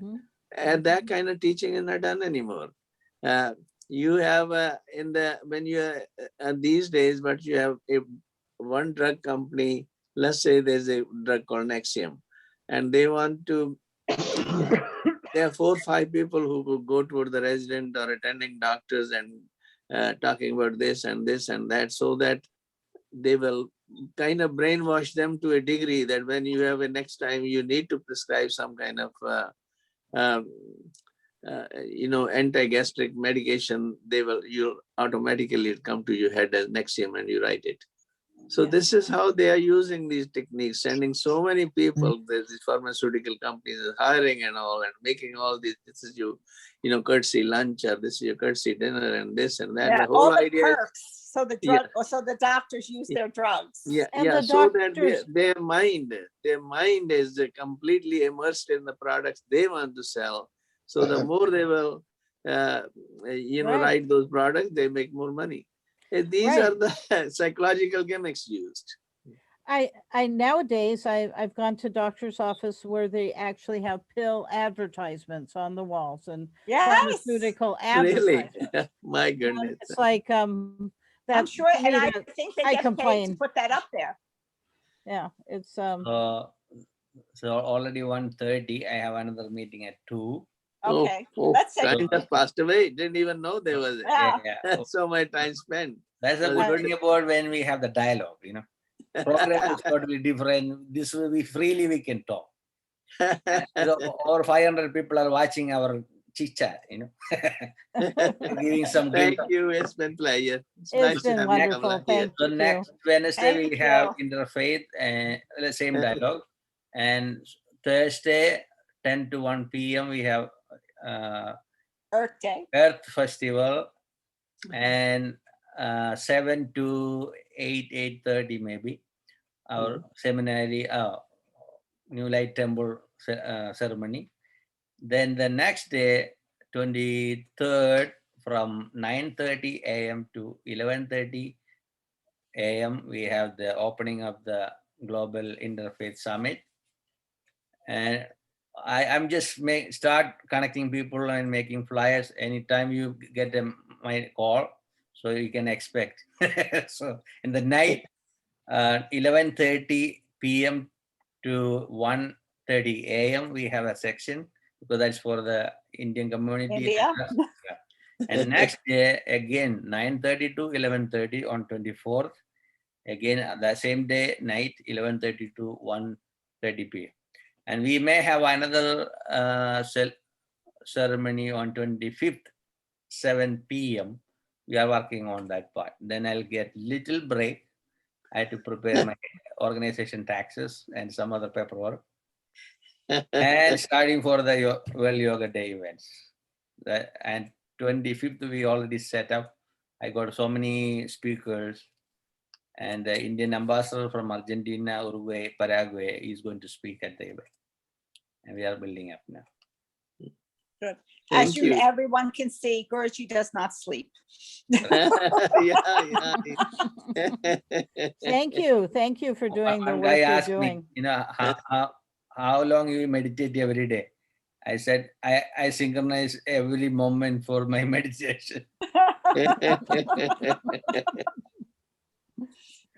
And that kind of teaching is not done anymore. You have when you these days, but you have one drug company, let's say there's a drug called Nexium, and they want to, there are 4 or 5 people who go toward the resident or attending doctors and talking about this and that, so that they will kind of brainwash them to a degree that when you have a next time you need to prescribe some kind of you know, anti-gastric medication, you'll automatically come to your head as Nexium and you write it. So this is how they are using these techniques, sending so many people, there's these pharmaceutical companies hiring and all, and making all these, this is your, you know, courtesy lunch, or this is your courtesy dinner, and this and that. Yeah, the whole all the idea perks. So the drug, so the doctors use their drugs. And so that their mind is completely immersed in the products they want to sell. So the more they will, you know, write those products, they make more money. These Right. are the psychological gimmicks used. I nowadays I've gone to doctor's office where they actually have pill advertisements on the walls and Yes, pharmaceutical Really? advertisements. My And goodness. it's like I'm that sure, to me and I that think they I get paid to complain. put that up there. Yeah, it's So already 1:30. I have another meeting at 2. Okay, Oh, let's say, time just passed away. Didn't even know there was yeah, so much time spent. That's the Well, good thing about when we have the dialogue, Program is going to be different. This will be freely we can talk. So over 500 people are watching our chit chat, giving some Thank glimpse. you. It's been pleasure. It's it's nice to been have you, wonderful. Kamala, here. Thank So you. next Wednesday we Thank have Interfaith and the same dialogue, and Thursday 10 to 1 p.m. we have Earth Day. Earth Festival, and 7 to 8:30 maybe our seminary New Light Temple ceremony. Then the next day 23rd from 9:30 a.m. to 11:30 a.m. we have the opening of the Global Interfaith Summit, and I'm just start connecting people and making flyers. Anytime you get my call, so you can expect. So in the night, 11:30 p.m. to 1:30 a.m. we have a section because that's for the Indian community. India. Yeah. And next day again 9:30 to 11:30 on 24th. Again the same day night 11:30 to 1:30 p.m. And we may have another ceremony on 25th, 7 p.m. We are working on that part. Then I'll get little break. I had to prepare my organization taxes and some other paperwork. And starting for the Well Yoga Day events. And 25th, we already set up. I got so many speakers. And the Indian ambassador from Argentina, Uruguay, Paraguay is going to speak at the event. And we are building up now. Good. Thank As you. everyone can see, Guruji does not sleep. Yeah. Thank you for doing the One work guy you're asked doing. me, how long you meditate every day? I said, I synchronize every moment for my meditation.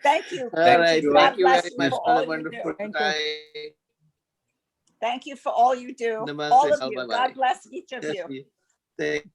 Thank you. All right. you. Thank God you very bless you much for for all the you wonderful do. Thank you. time. Thank you for all you do. Namaste. All of you. Bye-bye. God bless each of you. Thank